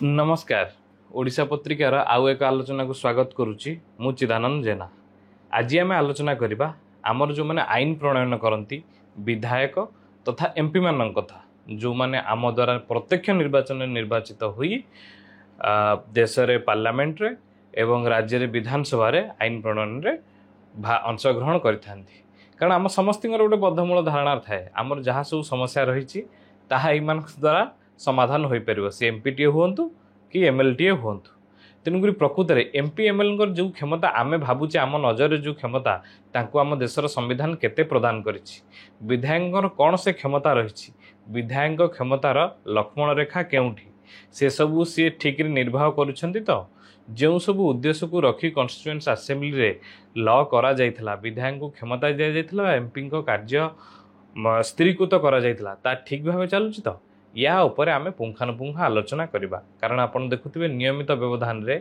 नमस्कार। ओडिशा पत्रिकार आउ एक आलोचना को स्वागत करुच्ची मु चिदानंद जेना। आज आम आलोचना करवा आमर जो मैंने आईन प्रणयन करती विधायक तथा एमपी मान कथा जो मैंने आम द्वारा प्रत्यक्ष निर्वाचन निर्वाचित हुई देश रे पार्लियामेंट रे एवं राज्य रे विधानसभा रे आईन प्रणयन रे अंशग्रहण करथांती। कारण आम समस्त गोटे बद्धमूल धारणा थाए आमर जहाँ सब समस्या रही ताहा एमान द्वारा समाधान हो पार सी एमपी टी हूँ कि एमएल टी हूँ। तेणुक प्रकृत में एमपी एमएल जो क्षमता आम भावुचे आम नजर जो क्षमता तांको आम देशर संविधान केते प्रदान करिछि, विधायक कौन से क्षमता रही, विधायक क्षमतार लक्ष्मण रेखा केउठी से सबू सी ठीक निर्वाह करुछंती। तो जो सब उद्देश्य को रखी कन्स्टिट्यूएंसी असेंबली रे लॉ करा जाइथिला विधायक को क्षमता दिया जाइथिला एमपी को कार्य स्थिरीकृत करा जाइथिला ता ठीक भाव चलुछि। तो या ऊपर आम पुंखानुपुंख आलोचना करवा कारण आपन देखुथिबे नियमित व्यवधान रे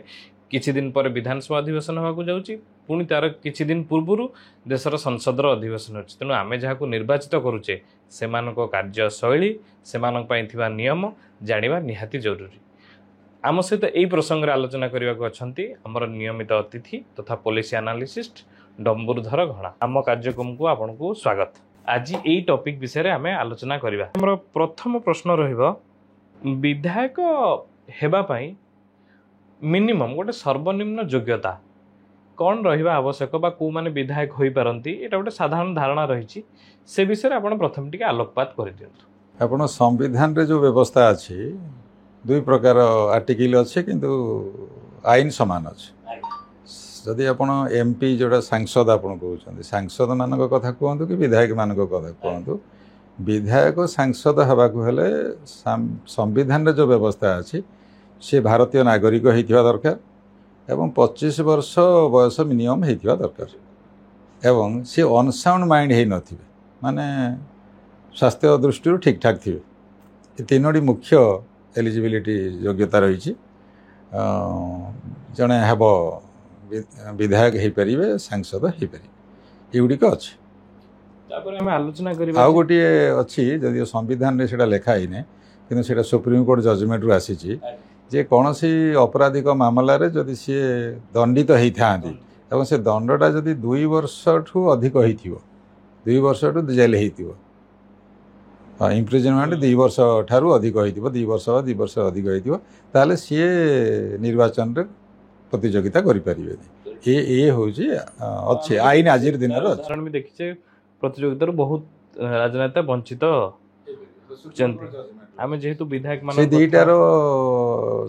किछि दिन पर विधानसभा अधिवेशन होगा जाउछि पुणी तार किछि दिन पूर्व देशर संसदर अधिवेशन अछि। तेणु आमे जहाको निर्वाचित करुचे सेमानको कार्यशैली सेमानक पई थिबा नियम जानिबा निहाती जरूरी। आम सहित यही प्रसंग आलोचना करने को अच्छा आमर नियमित अतिथि तथा पॉलिसी एनालिस्ट डम्बुरधर घणा। आम कार्यक्रम को आपन को स्वागत। आज यही टॉपिक विषय आम आलोचना करवा। आमर प्रथम प्रश्न रहिबो विधायक हेबा पई मिनिमम गोटे सर्वनिम्न योग्यता कौन रहिबा आवश्यक बा को माने विधायक होई पारंती एटा गोटे साधारण धारणा रही से विषय आपन प्रथम टिके आलोकपात कर दियंतु। आपन संविधान रे जो व्यवस्था अछि दुई प्रकार आर्टिकल अच्छे किंतु आईन सामान अच्छे। जदि आप एमपी जोड़ा सांसद आपन कहते सांसद मान कथा कहतु कि विधायक मान कथा कहतु विधायक सांसद हवा हेले संविधान रे जो व्यवस्था अच्छी सी भारतीय नागरिक होइथिबा दरकार एवं 25 वर्ष बयस मिनिमम होइथिबा दरकार एवं सी अनसाउंड माइंड है नथिबे माने स्वास्थ्य दृष्टि ठीक ठाक थिबे। ये तीनोटी मुख्य एलिजिबिलिटी योग्यता रही जड़े हेब विधायक हो पारे सांसद हो पारे युड़िक अच्छे। आलोचना करिबा आउ गोटे अच्छी जदि संविधान रे सेटा लेखा ही नहीं किंतु सेटा सुप्रीम कोर्ट जजमेंट रु आसी जे कौन सी अपराधिक मामला रे जदि सी दंडित होती से दंडटा जदि 2 वर्ष ठू अधिक हो 2 वर्ष ठू जेल हो इम्प्रिजनमेंट 2 वर्ष ठारू अधिक हो 2 वर्ष 2 वर्ष अधिक हो सी निर्वाचन रे प्रतियोगिता करें। ये हूँ अच्छे आईन आज दिन भी देखिए प्रतियोगिता बहुत राजनेता वंचित आम जेहेतु विधायक मान दुईटार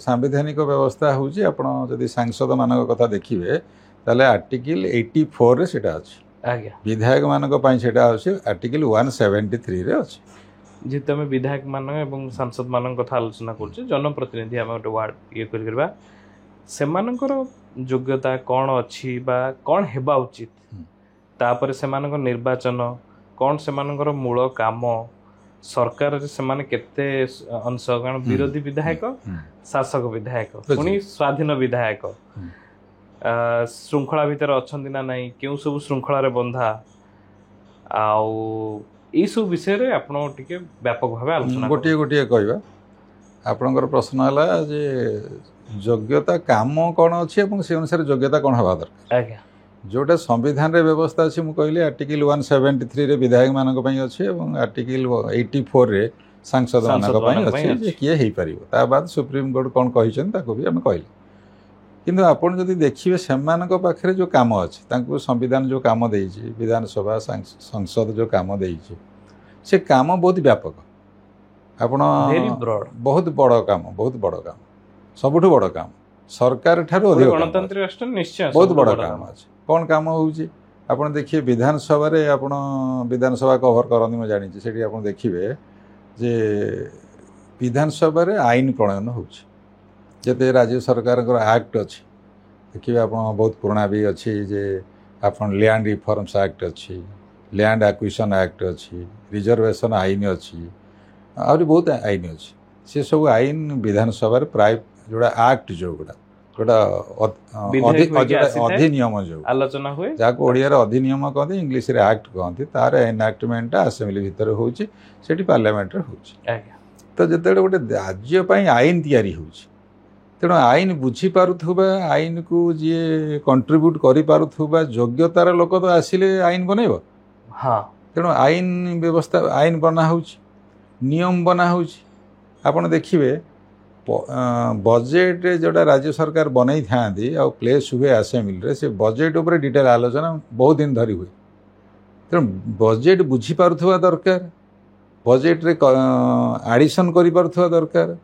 सांविधानिक व्यवस्था हूँ जदि सांसद मान कथा देखिए ताले आर्टिकल 84 रे सेटा अच्छे विधायक मान अच्छे आर्टिकल 173 रे अच्छे। जेहेतु आम विधायक मान एवं सांसद मान कथा आलोचना कर जनप्रतिनिधि आम गोटे वार्ड ये करवा सेमानकर योग्यता कौन अच्छी बा कौन हेबा उचित तापर सेमानकर निर्वाचन कौन सेमानकर मूल काम सरकार सेमाने केते अंश कारण विरोधी विधायक शासक विधायक पुणी स्वाधीन विधायक श्रृंखला भितर अछंती ना नहीं केउ सब श्रृंखला रे बंधा आउ ई सब विषय रे आपण टिके व्यापक भाव आलोचना गोटे गोटे कहबा आपनकर प्रश्न हला जे योग्यता काम कौन अच्छी से अनुसार योग्यता कौन हवा दरकार जोटा संविधान रे व्यवस्था अच्छी मुझे कहली आर्टिकल 173 रे विधायक मान अच्छे और आर्टिकल 84 रे सांसद मान अच्छे किए हो पार ता बाद सुप्रीम कोर्ट कौन कहते भी आम कहले किंतु आपन जदि देखिए सेमानक पाखरे जो काम अच्छे संविधान जो काम देइछि विधानसभा संसद जो काम देइछि से काम बहुत व्यापक आपण बहुत बड़ काम सबुठ बड़ काम सरकार ठारू अधिक गणतंत्र राष्ट्र निश्चय बहुत बड़ काम अच्छे कौन काम होउछि आपण देखिए विधानसभा रे आपण विधानसभा कवर करनी मैं जानी से आप देखिए जे विधानसभा रे आईन प्रणयन होउछि जते राज्य सरकार एक्ट अच्छी देखिए आप बहुत पुराना भी अच्छी जे आपन लैंड रिफॉर्म्स एक्ट अच्छी लैंड एक्विजिशन एक्ट अच्छी रिजर्वेशन आईन अच्छी और बहुत आईन अच्छी से सब आईन विधानसभा प्राय जोड़ा एक्ट जो गुड़ा गोटा अधिनियम जो आलोचना हुए जहाँ ओडिया अधिनियम कहते इंग्लिश रे एक्ट कहते तार एनाक्टमेंट असेंबली भितर होची पार्लियामेंट रे होची। तो जिते गोटे राज्य आईन तैयारी होची तेणु आईन बुझीपारुवा आईन को जी कंट्रीब्यूट करिपारुवा योग्यतार लोक तो आसिले आईन बनइब। हाँ तेणु आईन व्यवस्था आईन बना हो नियम बना हो आपण देखिए बजेट जोड़ा राज्य सरकार बनई था प्लेस हुए आसेम्बली से बजेट उपर डिटेल आलोचना बहुत दिन धरी हुए। तेणु बजेट बुझीपारुवा दरकार बजेट रे आडिशन करिपारुवा दरकार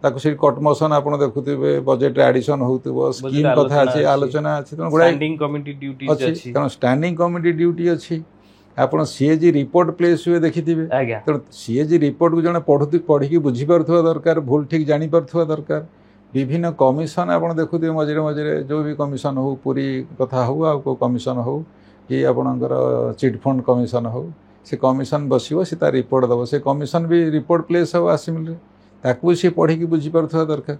ताको से कट मोशन आपण देखुथिबे बजेट रे एडिशन होउतबो स्कीम कथा अछि आलोचना अछि त गुडा स्टैंडिंग कमिटी ड्यूटी अछि कारण स्टैंडिंग कमिटी ड्यूटी अछि आपण सीएजी रिपोर्ट प्लेस हुए देखिथिबे आज्ञा त सीएजी रिपोर्ट को जने पढ़ी की बुझी पारुवा दरकार भूल ठीक जानि पारुवा दरकार विभिन्न कमिशन आपण देखुथिबे मझिरे मझिरे जो भी कमिशन हो पूरी कथा हो आ को कमिशन हो कि आपणकर चिट फंड कमिशन हो से कमिशन बसिबो से ता रिपोर्ट दबो से कमिशन भी रिपोर्ट प्लेस हो आसिमिले ताकू सी पढ़ी की बुझी पारुवा दरकार।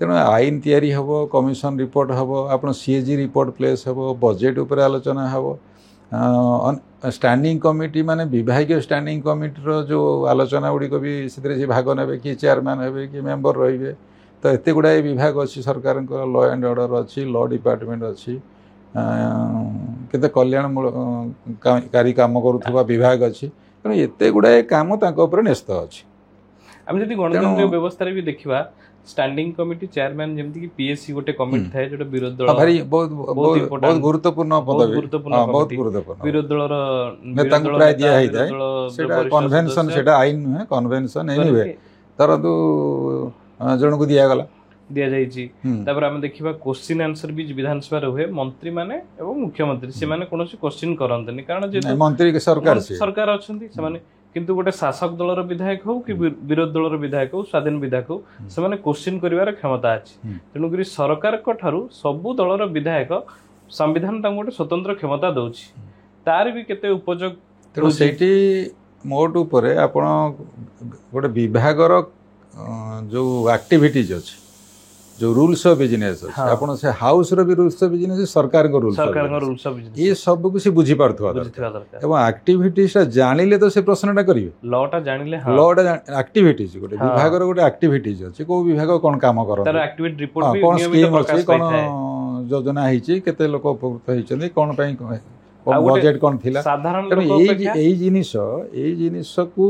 तेणु आईन तैयारी हबो कमिशन रिपोर्ट हबो आपण सीएजी रिपोर्ट प्लेस हबो बजेट ऊपर आलोचना हबो स्टैंडिंग कमिटी माने विभागीय स्टैंडिंग कमिटी रो जो आलोचना गुड़ी को भी से भाग ने कि चेयरमैन हे कि मेंबर रे तो एत गुड़ाए विभाग अच्छी सरकार लॉ एंड ऑर्डर अच्छी लॉ डिपार्टमेंट अच्छी केते कल्याणकारी काम करुवा विभाग अच्छी तेणु एत गुड़ाए काम न्यस्त अच्छी। आम जब गणतंत्र व्यवस्था भी देखा स्टैंडिंग कमिटी चेयरमैन जमती कि पीएससी गोटे कमिटी थाए जो विरोधी दल भारी बहुत गुरुत्वपूर्ण पदवी बहुत गुरुत्वपूर्ण विरोधी दल नेता को प्राय दिया है सेटा कन्वेंशन सेटा आईन नुहे कन्वेंशन एनीवे तरंतु जण को दिया गला दिया जाइछि। तापर हम देखिबा क्वेश्चन आंसर भी विधानसभा रे हुए मंत्री माने एवं मुख्यमंत्री से माने कोनोसी क्वेश्चन करंतनी कारण जे मंत्री के सरकार अछंती से माने किंतु गोटे शासक दलर विधायक हो कि विरोधी दलर विधायक हो स्वाधीन विधायक हो से माने क्वेश्चन करिवार क्षमता अछि तेनु करी सरकार को ठारू सबु दलर विधायक संविधान तांको गोटे स्वतंत्र क्षमता दउछि तार भी केते उपयोग तेनु सेठी मोट ऊपर आपण गोटे विभागर जो एक्टिविटीज अछि जो रूल्स ऑफ बिजनेस आपण से हाउस रो भी रूल्स ऑफ बिजनेस सरकार को रूल्स ऑफ बिजनेस ये सब को से बुझी पारथवा दरकार एवं एक्टिविटीज जानिले तो से प्रश्नटा करिवे लॉ टा जानिले हां लॉ टा एक्टिविटीज गोटे विभाग रो गोटे एक्टिविटीज अछि को विभाग कोन काम करो तार एक्टिविटी रिपोर्ट भी कोन नियमित प्रकाश कोन योजना हिची केते लोक उपकृत हिचंदी कोन पई बजेट कोन थिला साधारण लोक एई जिनिस को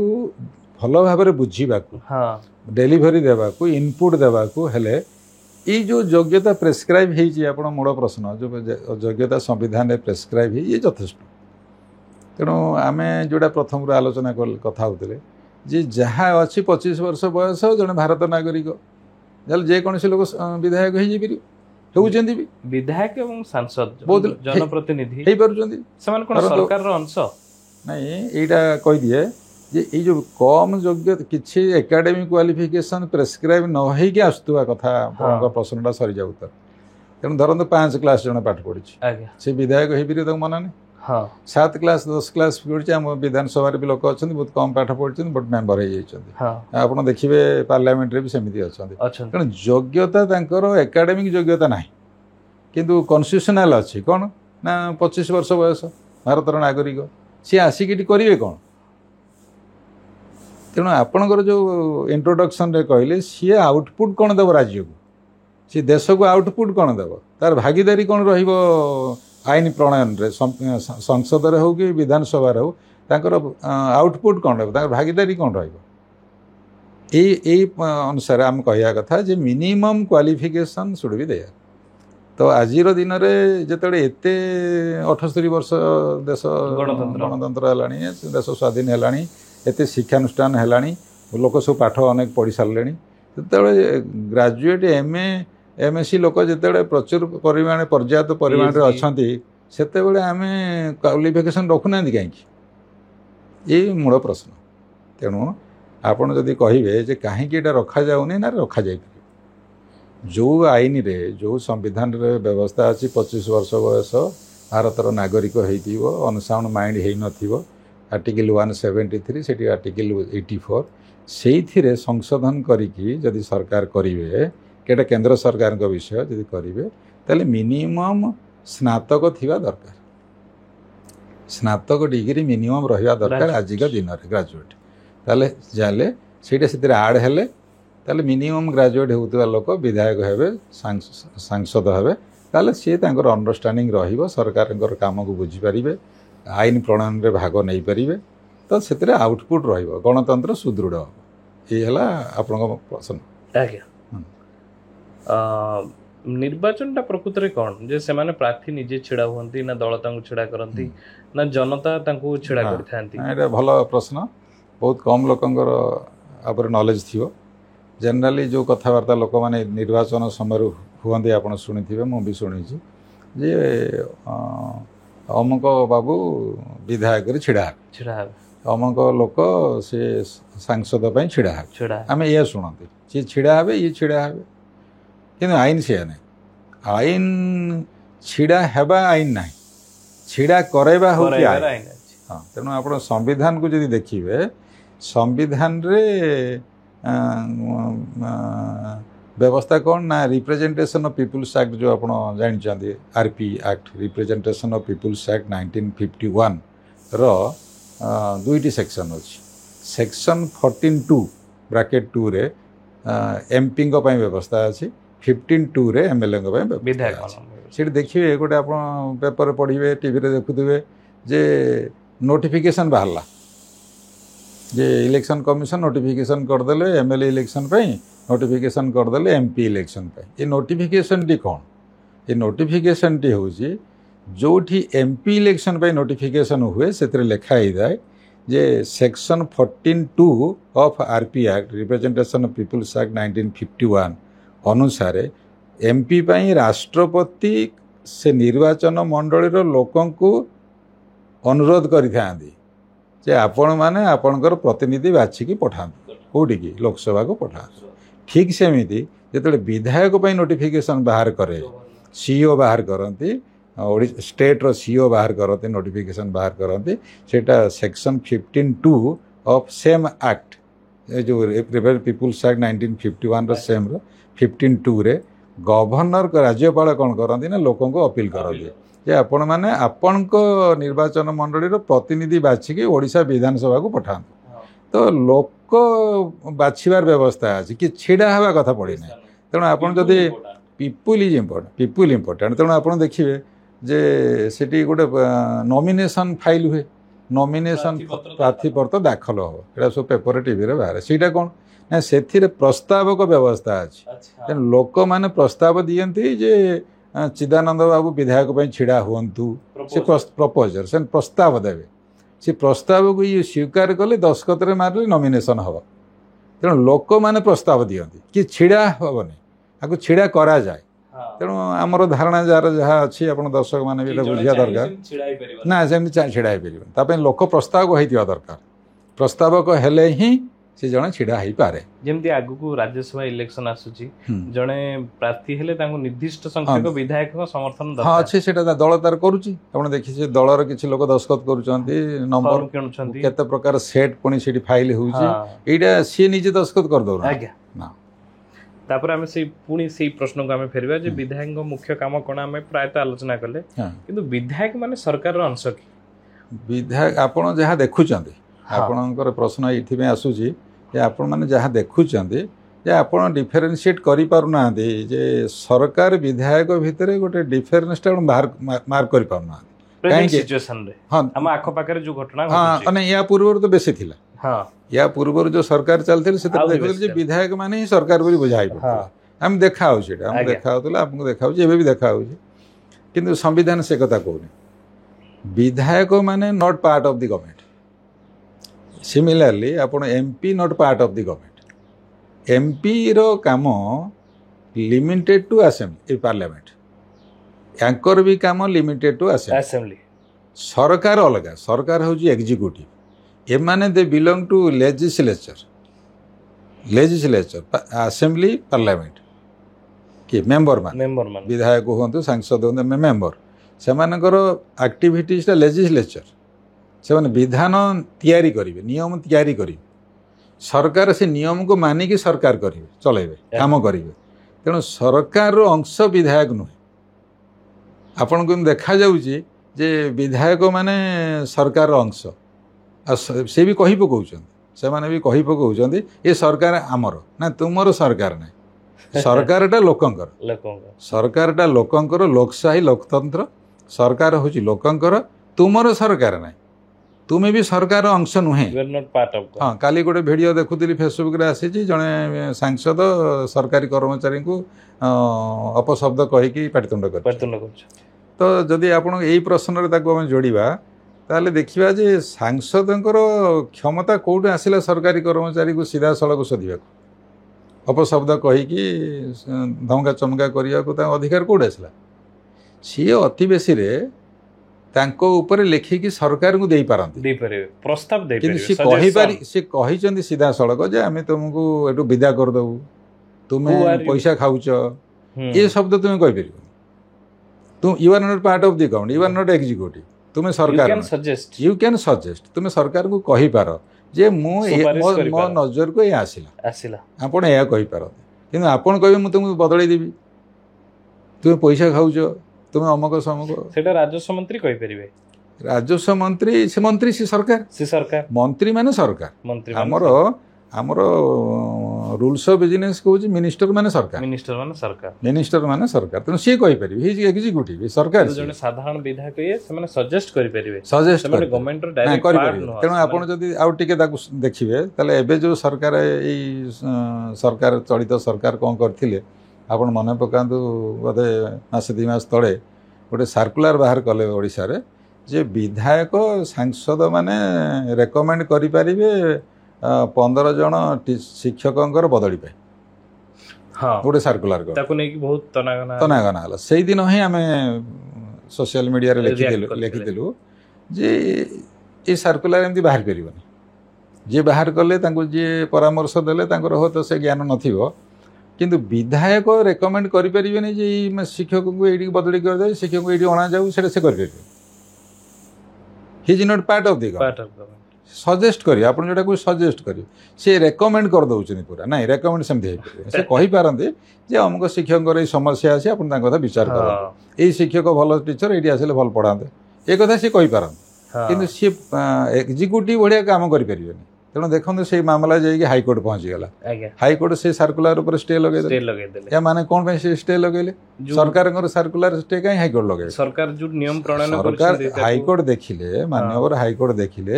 भलो भाबरे बुझीबा को हां डेलीवरी देबा को इनपुट देबा को हेले ये जो योग्यता प्रेस्क्राइब होड़ मूल प्रश्न जो योग्यता संविधान में प्रेस्क्राइब ये यथेष्ट तेणु आम जोड़ा प्रथम आलोचना कथा होते जे जहाँ अच्छी 25 वर्ष बयस जड़े भारत नागरिक जेकोसी लोक विधायक होती विधायक एवं सांसद जनप्रतिनिधि सरकार अंश नहीं यहाँ कही दिए जे ये जो कम योग्य किसी एकेडमिक क्वालिफिकेशन प्रेस्क्राइब न होगी आसुवा कथा प्रश्नटा सरी जाऊ तेणु धरत 5 क्लास जन पाठ पढ़ी से विधायक हो मना नहीं 7 क्लास 10 क्लास पढ़ी आम विधानसभा भी लोक अच्छा बहुत कम पाठ पढ़ी बट मेम्बर हो आप देखिए पार्लियामेंट भी सेमती अच्छा तेणु योग्यता एकेडमिक योग्यता ना किंतु कन्स्टिट्यूशनल अच्छी कौन ना 25 वर्ष बयस भारत नागरिक सी आसिक करेंगे कौन तेणु आपणकर जो इंट्रोडक्शन रे कहले सी आउटपुट कौन देव राज्य को सी देश को आउटपुट कौन देव तार भागीदारी कौन रहिबो आईन प्रणयन रे संसद रे हो कि विधानसभा रे हो तांकर आउटपुट कौन देव तार भागीदारी कौन रहिबो ए अनुसार हम कहया कथा जे minimum qualification should be there तो आजिर दिन रे जेतडे एते 78 वर्ष देश गणतंत्र हेलानी देश स्वाधीन हेलानी एते शिक्षानुष्ठान हेलानी लोक सब पाठ अनेक पढ़ी सारे जो ग्राजुएट एमएससी लोक जो प्रचुर परिमाण पर्याप्त परिमाण अच्छा से आम क्वालिफिकेशन रखुना कहीं ये मूल प्रश्न तेणु आपड़ जदि कहे जे कहीं रखा जाऊनी ना रखा जाए जो आईन रे जो संविधान रे व्यवस्था अच्छी 25 वर्ष बयस भारतर नागरिक हो अनसाउंड माइंड हो न आर्टिकल 173 से आर्टिकल 84 से संशोधन करी जदि सरकार करेंगे केटा केंद्र सरकार विषय जदि करेंगे ताले मिनिमम स्नातक थिबा दरकार स्नातक डिग्री मिनिमम रहिबा दरकार आजिका दिन रे ग्रेजुएट ताले जाले सेटा से आड हेले ताले मिनिमम ग्रेजुएट होउतबा लोक विधायक हेबे सांसद हेबे ताले सी तांकर अंडरस्टैंडिंग रहिबो सरकारकर काम को बुझी परिबे आईन प्रणयन रे भाग नहीं परिबे तो सेतरे आउटपुट रहिबो गणतंत्र सुदृढ़ हो ये हला आपन प्रश्न आज्ञा निर्वाचन प्रकृत में कौन जे से प्रार्थी निजे छिड़ा हुंती ना दल छिड़ा करती ना जनता छिड़ा कर भल प्रश्न बहुत कम लोकंर आपर नॉलेज थी जनरली जो कथबार्ता लोक मैंने निर्वाचन समय हुए आप शुणी मु भी शुणी जे अमुक बाबू विधायक छिड़ा अमुक लोक से सांसद छिड़ा आम या शुणती सी छिड़ा हे ये छिड़ा हे कि आईन से नहीं आईन छिड़ा हेबा आईन ना छिड़ा करवा हो हाँ तेणु आप संविधान को जब देखिए संविधान रे व्यवस्था कौन ना रिप्रेजेंटेशन ऑफ पीपुल्स एक्ट जो आप जानते RP act representation of peoples act 1951 रो दुईटी सेक्शन अच्छी सेक्शन 14(2) ब्रैकेट 2 रे एमपी व्यवस्था अच्छी 15(2) रे एमएलए विधायक देखिए गोटे आप पेपर पढ़े टीवी रे देखुवे जे नोटिफिकेशन बाहरला जे इलेक्शन कमिशन नोटिफिकेशन करदेले एमएलए इलेक्शन पे नोटिफिकेशन करदेले एमपी इलेक्शन पे ये नोटिफिकेशन टी कौन ये नोटिफिकेशन टी हूँ जोठी एमपी इलेक्शन पे नोटिफिकेशन हुए से लिखा ही जाए जे section 14(2) of RP act representation of peoples act 1951 अनुसार एमपी पाई राष्ट्रपति से निर्वाचन मंडली लोकों को अनुरोध करिथांदी जे आपण माने आपणकर प्रतिनिधि बाछिकी पठांतु कोठी की लोकसभा को पठांतु ठीक सेमिति जेतले विधायक पई नोटिफिकेशन बाहर करे सीईओ बाहर करंती स्टेट रो सीईओ बाहर करते नोटिफिकेशन बाहर करते सेटा सेक्शन 15(2) ऑफ सेम एक्ट जो पीपुल्स एक्ट 1951 रो सेम रो 15(2) रे गवर्नर राज्यपाल कौन करती ना लोकों को अपील करते जे आपण माने आपण को निर्वाचन मंडली रो प्रतिनिधि बाछिकी ओडिशा विधानसभा को पठांतु तो लोक बाछिबार व्यवस्था अछि कि छिड़ा हवा कथा पड़ी ना तेणु आपण जदि पीपुल इम्पोर्टेंट तेणु आपण देखिए जे सेठी गोटे नॉमिनेशन फाइल हुए नॉमिनेशन प्रार्थी पत्र दाखल हो एटा सब पेपर टीवी रे बाहर सीटा कौन ना से प्रस्तावक व्यवस्था अच्छी लोक मैंने प्रस्ताव दियंती जे चिदानंद बाबू विधायक पे छिड़ा हुंतु से प्रपोजर से प्रस्ताव देवे से प्रस्ताव को ये स्वीकार कले दस्खत मारे नॉमिनेशन हम तेणु लोक मैंने प्रस्ताव दियंती कि छिड़ा हेनी आपको छिड़ा करा जाए तेणु आमर धारणा जार जहाँ अच्छी आप दर्शक मैंने भी बुझा दरकार ना सेमती छिड़ा पारे लोक प्रस्तावक होता दरकार प्रस्तावक हेले ही से जड़े छिड़ा हो पारे जमती आगु राज्यसभा इलेक्शन आसुची जड़े प्रार्थी हेले तांको निर्दिष्ट संख्यक विधायक समर्थन हाँ अच्छे से दल तार करुच्ची आप देखिए दलर किसी लोक दस्खत करुँच नंबर केते प्रकार सेट पुणी से फाइल होटा सी निजे दस्खत करदे ना तापर आमे से पुणी से प्रश्न को आमे फेरबा जे विधायक मुख्य काम कोन आमे प्रायतः आलोचना कले किंतु विधायक माने सरकार रो अंश की विधायक आपण जहाँ देखुचंदी आपणकर प्रश्न ये आसूची जे आपण माने जहाँ देखुचंदी जे आपण डिफरेंशिएट करि पारु ना जे सरकार विधायक भितर गोटे डिफरेंस टा बाहर मार्क करि पारु ना प्रेजेंट सिचुएशन रे हां हम आखो पाकर जो घटना हां अने या पूर्व तो बेसी थिला हां या पूर्व जो सरकार चलते से देखो जे विधायक माने ही सरकार बोली बुझाई पड़ता हम देखा हो छेटा हम देखा होतला आपको देखा हो जे भी देखा हो किंतु संविधान से कथा कहूनी विधायक माने not part of the government similarly आपण MP not part of the government MP रो काम लिमिटेड टू असेंबली पार्लियामेंट यांकर भी काम लिमिटेड टू असेंबली सरकार अलग सरकार हूँ एग्जीक्यूटिव एमाने they belong to legislature assembly parliament कि मेंबर मान विधायक हूँ सांसद हूँ मेंबर से एक्टिविटीज लेजिस्लेचर से विधान तैयारी करेंगे नियम तैयारी करेंगे सरकार से नियम को मानिकी सरकार करेंगे चलेबे काम करेंगे तेणु सरकार अंश विधायक नुहे आपन को देखा जाउची जे विधायक माने सरकार अंश से भी कही पकाउछन ସେମାନେ ବି କହି ପକାଉଛନ୍ତି ଏ ସରକାର ଆମର ନା ତୁମର ସରକାର ନାହିଁ, ସରକାରଟା ଲୋକଙ୍କର, ସରକାରଟା ଲୋକଙ୍କର, ଲୋକଶାହୀ ଲୋକତନ୍ତ୍ର, ସରକାର ହେଉଛି ଲୋକଙ୍କର, ତୁମର ସରକାର ନାହିଁ, ତୁମେ ବି ସରକାର ଅଂଶ ନୁହେଁ। ହଁ, କାଲି ଗୋଟେ ଭିଡ଼ିଓ ଦେଖୁଥିଲି ଫେସବୁକ୍ରେ ଆସିଛି, ଜଣେ ସାଂସଦ ସରକାରୀ କର୍ମଚାରୀଙ୍କୁ ଅପଶବ୍ଦ କହିକି ପାଟିତୁଣ୍ଡ କରୁଛି। ତ ଯଦି ଆପଣ ଏଇ ପ୍ରଶ୍ନରେ ତାକୁ ଆମେ ଯୋଡ଼ିବା ତାହେଲେ ଦେଖିବା ଯେ ସାଂସଦଙ୍କର କ୍ଷମତା କେଉଁଠୁ ଆସିଲା ସରକାରୀ କର୍ମଚାରୀକୁ ସିଧାସଳଖ ଶୋଧିବାକୁ, ଅପଶବ୍ଦ କହିକି ଧମକା ଚମକା କରିବାକୁ ତାଙ୍କ ଅଧିକାର କେଉଁଠୁ ଆସିଲା? ସିଏ ଅତି ବେଶୀରେ ତାଙ୍କ ଉପରେ ଲେଖିକି ସରକାରଙ୍କୁ ଦେଇପାରନ୍ତି, କିନ୍ତୁ ସେ କହିଛନ୍ତି ସିଧାସଳଖ ଯେ ଆମେ ତୁମକୁ ଏଠୁ ବିଦା କରିଦେବୁ, ତୁମେ ପଇସା ଖାଉଛ, ଏ ଶବ୍ଦ ତୁମେ କହିପାରିବନି। You are not part of the government, you are not executive, ତୁମେ ସରକାର, ୟୁ କ୍ୟାନ୍ ସଜେଷ୍ଟ, ତୁମେ ସରକାରଙ୍କୁ କହିପାର ଯେ ମୁଁ ମୋ ନଜରକୁ ଏ ଆସିଲା, ଆପଣ ଏହା କହିପାରନ୍ତି, କିନ୍ତୁ ଆପଣ କହିବେ ମୁଁ ତୁମକୁ ବଦଳେଇ ଦେବି, ତୁମେ ପଇସା ଖାଉଛ, ତୁମେ ଅମକ ସମକ, ସେଟା ରାଜସ୍ୱ ମନ୍ତ୍ରୀ କହିପାରିବେ। ରାଜସ୍ୱ ମନ୍ତ୍ରୀ ସେ ମନ୍ତ୍ରୀ, ସେ ସରକାର, ମନ୍ତ୍ରୀ ମାନେ ସରକାର। ଆମର ରୁଲ୍ସ ଅଫ୍ ବିଜନେସ୍ କହୁଛି ମିନିଷ୍ଟର ମାନେ ସରକାର, ତେଣୁ ସିଏ କହିପାରିବେ, ହି ଇଜ୍ ଏକ୍ଜିକ୍ୟୁଟିଭ୍, ସରକାର। ଜଣେ ସାଧାରଣ ବିଧାୟକ ସେମାନେ ସଜେଷ୍ଟ କରିପାରିବେ, ତେଣୁ ଆପଣ ଯଦି ଆଉ ଟିକେ ତାକୁ ଦେଖିବେ ତାହେଲେ ଏବେ ଯେଉଁ ସରକାର, ଏଇ ସରକାର ଚଳିତ ସରକାର କ'ଣ କରିଥିଲେ ଆପଣ ମନେ ପକାନ୍ତୁ, ବୋଧେ ମାସେ 2 ମାସ ତଳେ ଗୋଟେ ସାର୍କୁଲାର ବାହାର କଲେ ଓଡ଼ିଶାରେ ଯେ ବିଧାୟକ ସାଂସଦମାନେ ରେକମେଣ୍ଡ କରିପାରିବେ 15 ଜଣ ଶିକ୍ଷକଙ୍କର ବଦଳି ପାଇଁ, ଗୋଟେ ସାର୍କୁଲାର ତନାଗନା ହେଲା। ସେଇଦିନ ହିଁ ଆମେ ସୋସିଆଲ ମିଡ଼ିଆରେ ଲେଖିଥିଲୁ ଯେ ଏ ସାର୍କୁଲାର ଏମିତି ବାହାରି ପାରିବନି, ଯିଏ ବାହାର କଲେ ତାଙ୍କୁ ଯିଏ ପରାମର୍ଶ ଦେଲେ ତାଙ୍କର ହୁଏତ ସେ ଜ୍ଞାନ ନଥିବ, କିନ୍ତୁ ବିଧାୟକ ରେକମେଣ୍ଡ କରିପାରିବେନି ଯେ ଏଇ ଶିକ୍ଷକଙ୍କୁ ଏଇଠିକି ବଦଳି କରିଦେବେ, ଶିକ୍ଷକଙ୍କୁ ଏଇଠି ଅଣାଯାଉ, ସେଇଟା ସେ କରିପାରିବେ। He is not part of the government. Suggest କରିବେ, ଆପଣ ଯେଉଁଟାକୁ ସଜେଷ୍ଟ କରିବେ, ସେ ରେକମେଣ୍ଡ କରିଦେଉଛନ୍ତି ପୁରା, ନାଇଁ ରେକମେଣ୍ଡ ସେମିତି ହେଇପାରିବେ। ସେ କହିପାରନ୍ତି ଯେ ଅମୁକ ଶିକ୍ଷକଙ୍କର ଏଇ ସମସ୍ୟା ଅଛି, ଆପଣ ତାଙ୍କ କଥା ବିଚାର କରନ୍ତୁ, ଏଇ ଶିକ୍ଷକ ଭଲ ଟିଚର, ଏଇଠି ଆସିଲେ ଭଲ ପଢ଼ାନ୍ତେ, ଏ କଥା ସିଏ କହିପାରନ୍ତି, କିନ୍ତୁ ସିଏ ଏକ୍ଜିକ୍ୟୁଟିଭ୍ ଭଳିଆ କାମ କରିପାରିବେନି। ତେଣୁ ଦେଖନ୍ତୁ ସେଇ ମାମଲା ଯାଇକି ହାଇକୋର୍ଟ ପହଞ୍ଚିଗଲା, ହାଇକୋର୍ଟ ସେ ସାର୍କୁଲାର ଉପରେ ଷ୍ଟେ ଲଗେଇଦେଲେ। ଏହା ମାନେ କ'ଣ ପାଇଁ ସେ ଷ୍ଟେ ଲଗେଇଲେ? ସରକାରଙ୍କର ସାର୍କୁଲାର ଷ୍ଟେ କାହିଁ ହାଇକୋର୍ଟ ଲଗେଇଲେ? ସରକାର ହାଇକୋର୍ଟ ଦେଖିଲେ, ମାନ୍ୟବର ହାଇକୋର୍ଟ ଦେଖିଲେ,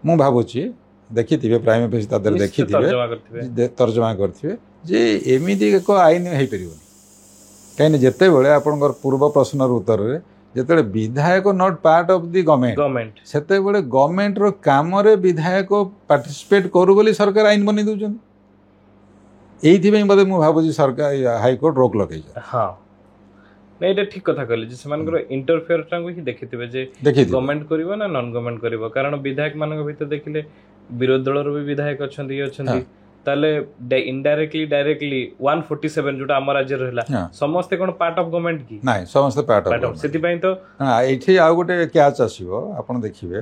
ମୁଁ ଭାବୁଛି ଦେଖିଥିବେ, ପ୍ରାଇମ୍ ଅଫିସ୍ ତା ଦେହରେ ଦେଖିଥିବେ, ତର୍ଜମା କରିଥିବେ ଯେ ଏମିତି ଏକ ଆଇନ ହେଇପାରିବନି। କାହିଁକି ଯେତେବେଳେ ଆପଣଙ୍କର ପୂର୍ବ ପ୍ରଶ୍ନର ଉତ୍ତରରେ ଯେତେବେଳେ ବିଧାୟକ not part of the government, ସେତେବେଳେ ଗଭର୍ଣ୍ଣମେଣ୍ଟର କାମରେ ବିଧାୟକ ପାର୍ଟିସିପେଟ୍ କରୁ ବୋଲି ସରକାର ଆଇନ ବନେଇ ଦେଉଛନ୍ତି। ଏଇଥିପାଇଁ ବୋଧେ ମୁଁ ଭାବୁଛି ସରକାର ହାଇକୋର୍ଟ ରୋକ ଲଗେଇଛନ୍ତି। ନାଇଁ, ଏଇଟା ଠିକ କଥା କହିଲେ ଯେ ସେମାନଙ୍କର ଇଣ୍ଟରଫିୟରଟାକୁ ହିଁ ଦେଖିଥିବେ ଯେ ଗଭର୍ଣ୍ଣମେଣ୍ଟ କରିବ ନା ନନ୍ ଗଭର୍ଣ୍ଣମେଣ୍ଟ କରିବ। କାରଣ ବିଧାୟକ ମାନଙ୍କ ଭିତରେ ଦେଖିଲେ ବିରୋଧୀ ଦଳର ବି ବିଧାୟକ ଅଛନ୍ତି, ତାହେଲେ ଇନଡାଇରେକ୍ଟଲି ଡାଇରେକ୍ଟଲି 147 ଯୋଉଟା ଆମ ରାଜ୍ୟରେ ରହିଲା, ସମସ୍ତେ କ'ଣ ପାର୍ଟ ଅଫ୍ ଗଭର୍ଣ୍ଣମେଣ୍ଟ କି? ନାଇଁ, ସମସ୍ତେ ପାର୍ଟ ଅଫ୍। ସେଥିପାଇଁ ତ ଏଇଠି ଆଉ ଗୋଟେ କ୍ୟାଚ୍ ଆସିବ, ଆପଣ ଦେଖିବେ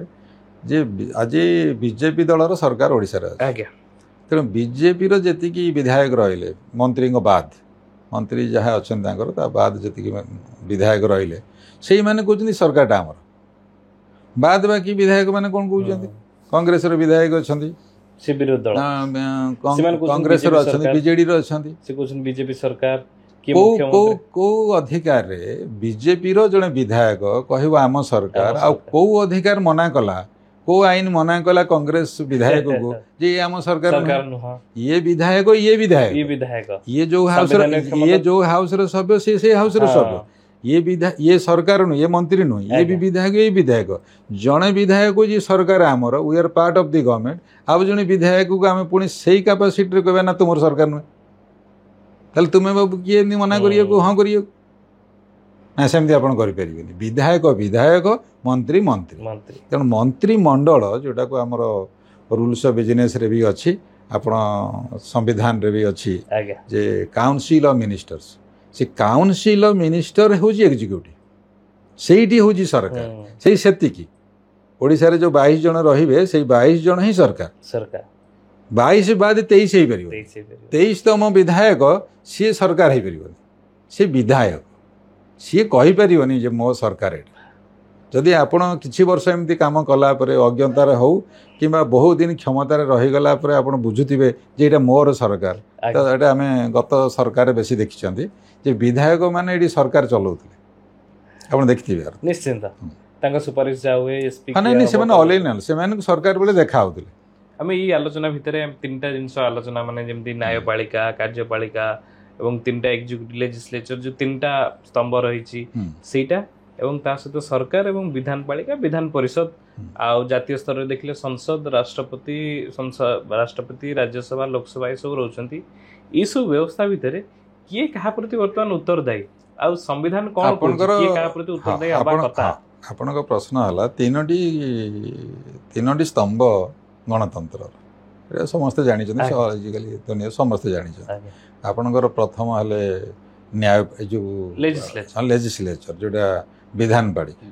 ଯେ ଆଜି ବିଜେପି ଦଳର ସରକାର ଓଡ଼ିଶାରେ ଅଛି। ତେଣୁ ବିଜେପିର ଯେତିକି ବିଧାୟକ ରହିଲେ ମନ୍ତ୍ରୀଙ୍କ ବାଦ, ମନ୍ତ୍ରୀ ଯାହା ଅଛନ୍ତି ତାଙ୍କର ତା ବାଦ ଯେତିକି ବିଧାୟକ ରହିଲେ, ସେଇମାନେ କହୁଛନ୍ତି ସରକାରଟା ଆମର। ବାଦ ବାକି ବିଧାୟକ ମାନେ କ'ଣ କହୁଛନ୍ତି? କଂଗ୍ରେସର ବିଧାୟକ ଅଛନ୍ତି, ସେ ବିରୋଧୀ ଦଳ, କଂଗ୍ରେସର ଅଛନ୍ତି, ବିଜେଡିର ଅଛନ୍ତି, ସେ କହୁଛନ୍ତି ବିଜେପି ସରକାର। କୋଉ ଅଧିକାରରେ ବିଜେପିର ଜଣେ ବିଧାୟକ କହିବ ଆମ ସରକାର, ଆଉ କୋଉ ଅଧିକାର ମନା କଲା, କୋଉ ଆଇନ ମନା କଲା କଂଗ୍ରେସ ବିଧାୟକକୁ ଯେ ଆମ ସରକାର ନୁହଁ? ଇଏ ବିଧାୟକ, ଇଏ ଯୋଉ ହାଉସର ସଭ୍ୟ, ସେ ସେଇ ହାଉସର ସଭ୍ୟ, ଇଏ ସରକାର ନୁହେଁ, ଇଏ ମନ୍ତ୍ରୀ ନୁହେଁ, ଇଏ ବି ବିଧାୟକ, ଇଏ ବିଧାୟକ। ଜଣେ ବିଧାୟକ ଯିଏ ସରକାର ଆମର, we are part of the government, ଆଉ ଜଣେ ବିଧାୟକକୁ ଆମେ ପୁଣି ସେଇ କାପାସିଟିରେ କହିବା ନା ତୁମର ସରକାର ନୁହେଁ, ତାହେଲେ ତୁମେ ବାବୁ କିଏ ଏମିତି ମନା କରିବାକୁ, ହଁ କରିବାକୁ? ନା, ସେମିତି ଆପଣ କରିପାରିବେନି। ବିଧାୟକ ବିଧାୟକ, ମନ୍ତ୍ରୀ ମନ୍ତ୍ରୀ। ତେଣୁ ମନ୍ତ୍ରିମଣ୍ଡଳ ଯୋଉଟାକୁ ଆମର ରୁଲ୍ସ ଅଫ୍ ବିଜନେସ୍ରେ ବି ଅଛି, ଆପଣ ସମ୍ବିଧାନରେ ବି ଅଛି ଯେ କାଉନସିଲ୍ ଅଫ୍ ମିନିଷ୍ଟର୍ସ, ସେ କାଉନସିଲ୍ ଅଫ୍ ମିନିଷ୍ଟର ହେଉଛି ଏକ୍ଜିକ୍ୟୁଟିଭ୍, ସେଇଠି ହେଉଛି ସରକାର। ସେତିକି ଓଡ଼ିଶାରେ ଯେଉଁ 22 ଜଣ ରହିବେ, ସେଇ 22 ଜଣ ହିଁ ସରକାର। 22 ବାଦ 23 ହେଇପାରିବ। 23ତମ ବିଧାୟକ ସିଏ ସରକାର ହେଇପାରିବନି, ସେ ବିଧାୟକ, ସିଏ କହିପାରିବନି ଯେ ମୋ ସରକାର ଏଇଟା। जदि आपण किछि वर्ष एमती काम कला परे अज्ञतार हो किंबा बहुत दिन क्षमतार रहीगला परे आपण बुझुथिबे जे एटा मोर सरकार तो एटा आमे गत सरकार बेसी देखिछन्ती जे विधायक माने एडी सरकार चलाउथिले आपण देखिथिबे निश्चित तांका सुपारिश जावे एसपी हां नहीं से माने ऑल से माने सरकार बेले देखा होथिले आमे ई आलोचना भितरे तीनटा जिंस आलोचना माने जेमती न्यायपालिका कार्यपालिका एवं तीनटा एग्जीक्यूटिव लेजिस्लेचर जो तीनटा स्तंभ रही सेटा एवं ता सहित सरकार एवं विधानपालिका विधान परिषद आ जातीय स्तर रे देखले संसद राष्ट्रपति राज्यसभा लोकसभा सब रहउछंती ई सब व्यवस्था भितरे किए कहा प्रति वर्तमान उत्तरदायी आ संविधान कोन किए कहा प्रति उत्तरदायी आबा कथा आपनका प्रश्न हला तीनोटी स्तंभ गणतंत्र समस्त जानी आजिकली दुनिया समस्त जानी आपनकर प्रथम हले न्याय जो लेजिस्लेचर जोटा विधानपालिका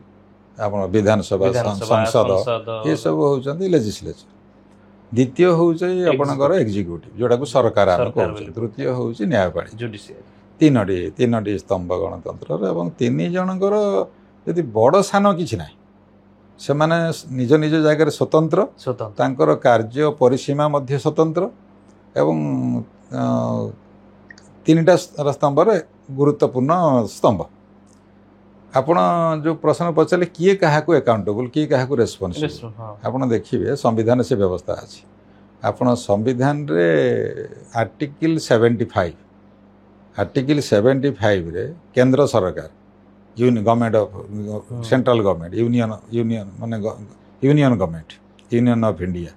आपण विधानसभा संसद ये सब होउछन्ती लेजिस्लेचर द्वितीय होउछै आपनकर एग्जीक्यूटिव जोटा को सरकार आम कहउछ तृतीय होउछि न्यायपालिका जुडिशियरी तीनोटी स्तंभ गणतंत्र एवं तीन जनकर यदि बड़ सान किछि नै से माने निज निज जगह स्वतंत्र तांकर कार्य परिसीमा मध्य स्वतंत्र एवं तीनटा स्तंभ गुरुत्वपूर्ण स्तंभ आपण जो प्रश्न पचारे किए क्या अकाउंटेबल किए क्या रेस्पॉन्सिबल आपण देखिए संविधान से व्यवस्था अच्छी आपण संविधान रे आर्टिकल 75 रे केंद्र सरकार government of central government union माने union government union of India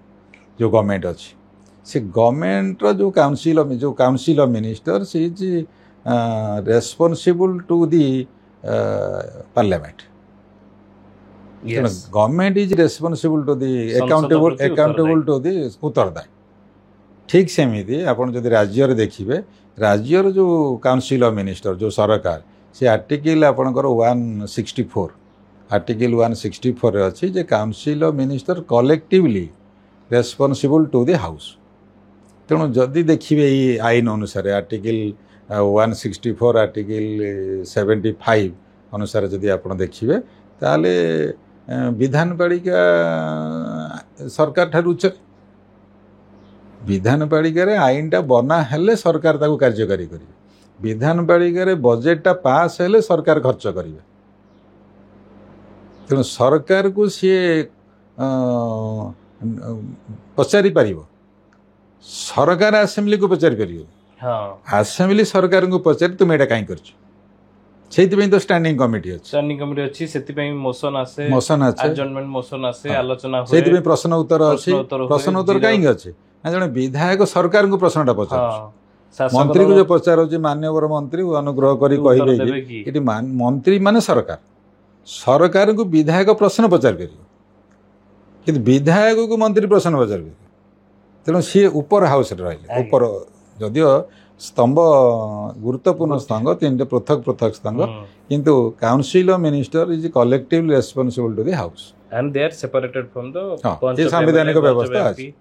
जो गवर्नमेंट अच्छी से गवर्नमेंट जो काउंसिल ऑफ मिनिस्टर सी is responsible to the parliament government is responsible to the accountable to the उत्तरदायी ठीक सेमिति आपण जदि राज्य देखिए राज्यर जो काउंसिल ऑफ मिनिस्टर जो सरकार से आर्टिकल आपणकर 164 आर्टिकल 164 अच्छी जे council of minister collectively responsible to the house तेणु जदि देखिए ये आईन अनुसार आर्टिकल 164 आर्टिकल 75 अनुसार जदि आप देखिए ताले विधानपालिका सरकार ठार उच्च विधानपालिका आईनटा बना हेले सरकार ताको कार्यकारी करिवे विधानपालिका बजेटटा पास हेले सरकार खर्च करिवे तेणु सरकार को सी पचारि पारिबो सरकार असेंबली को पचारि पारिबो असेंबली सरकार को पचारि तुम एटा काई करछ सेति तो स्टैंडिंग कमिटी अछि सेति पई मोशन आसे एडजर्नमेंट मोशन आसे आलोचना होय सेति पई प्रश्न उत्तर काई अछि ना जने विधायक सरकार को प्रश्नटा पचार मंत्री को जो पचार होछि माननीय मंत्री अनुग्रह करी कहिबे कि एटी मंत्री माने सरकार को विधायक प्रश्न पचार करियो कि विधायक को मंत्री प्रश्न पचार करियो तेणु सी ऊपर हाउस रहिले ऊपर जदियो स्तंभ गुरुत्वपूर्ण स्तंभ तीन पृथक स्तंभ किंतु council of minister is collectively responsible to the house and they are separated from the ये संवैधानिक व्यवस्था अछि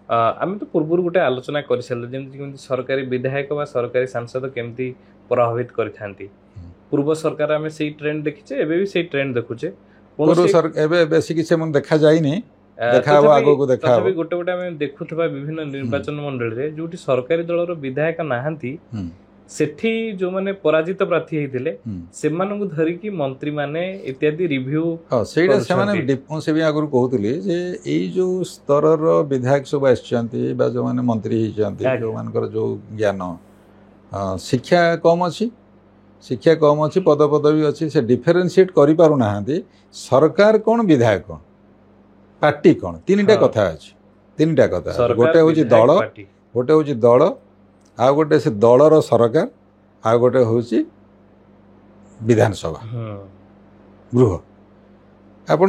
आम तो पूर्व गोटे आलोचना कर सरकारी विधायक व सरकारी सांसद केमती प्रभावित करथांती पूर्व सरकार आम से ट्रेंड देखिचे एबे भी से ट्रेंड देखुचे पूर्व सरकार एबे बेसी किछ मन देखा जायनी देखा आगो को देखा तबे गोटे गोटे आम देखुथबा विभिन्न निर्वाचन मंडल रे जोटी सरकारी दलर विधायक नाहंती सेठी जो माने पराजित प्रार्थी हेतिले सेमान को धरि की मंत्री माने इत्यादि रिव्यू सेटा से माने डिपो से भी आगु कहउतली जे एई जो स्तर रो विधायक सब आछंती बा जो माने मंत्री हिचंती जो मानकर जो ज्ञान शिक्षा कम अछि पद पदवी अछि से डिफरेंशिएट करि पारु नाहंती सरकार कोन विधायक कोन पार्टी कोन तीनटा कथा अछि तीनटा कथा गोटे होछि दल आ गोटे से दलर सरकार आ गोटे होछि विधानसभा गृह आपण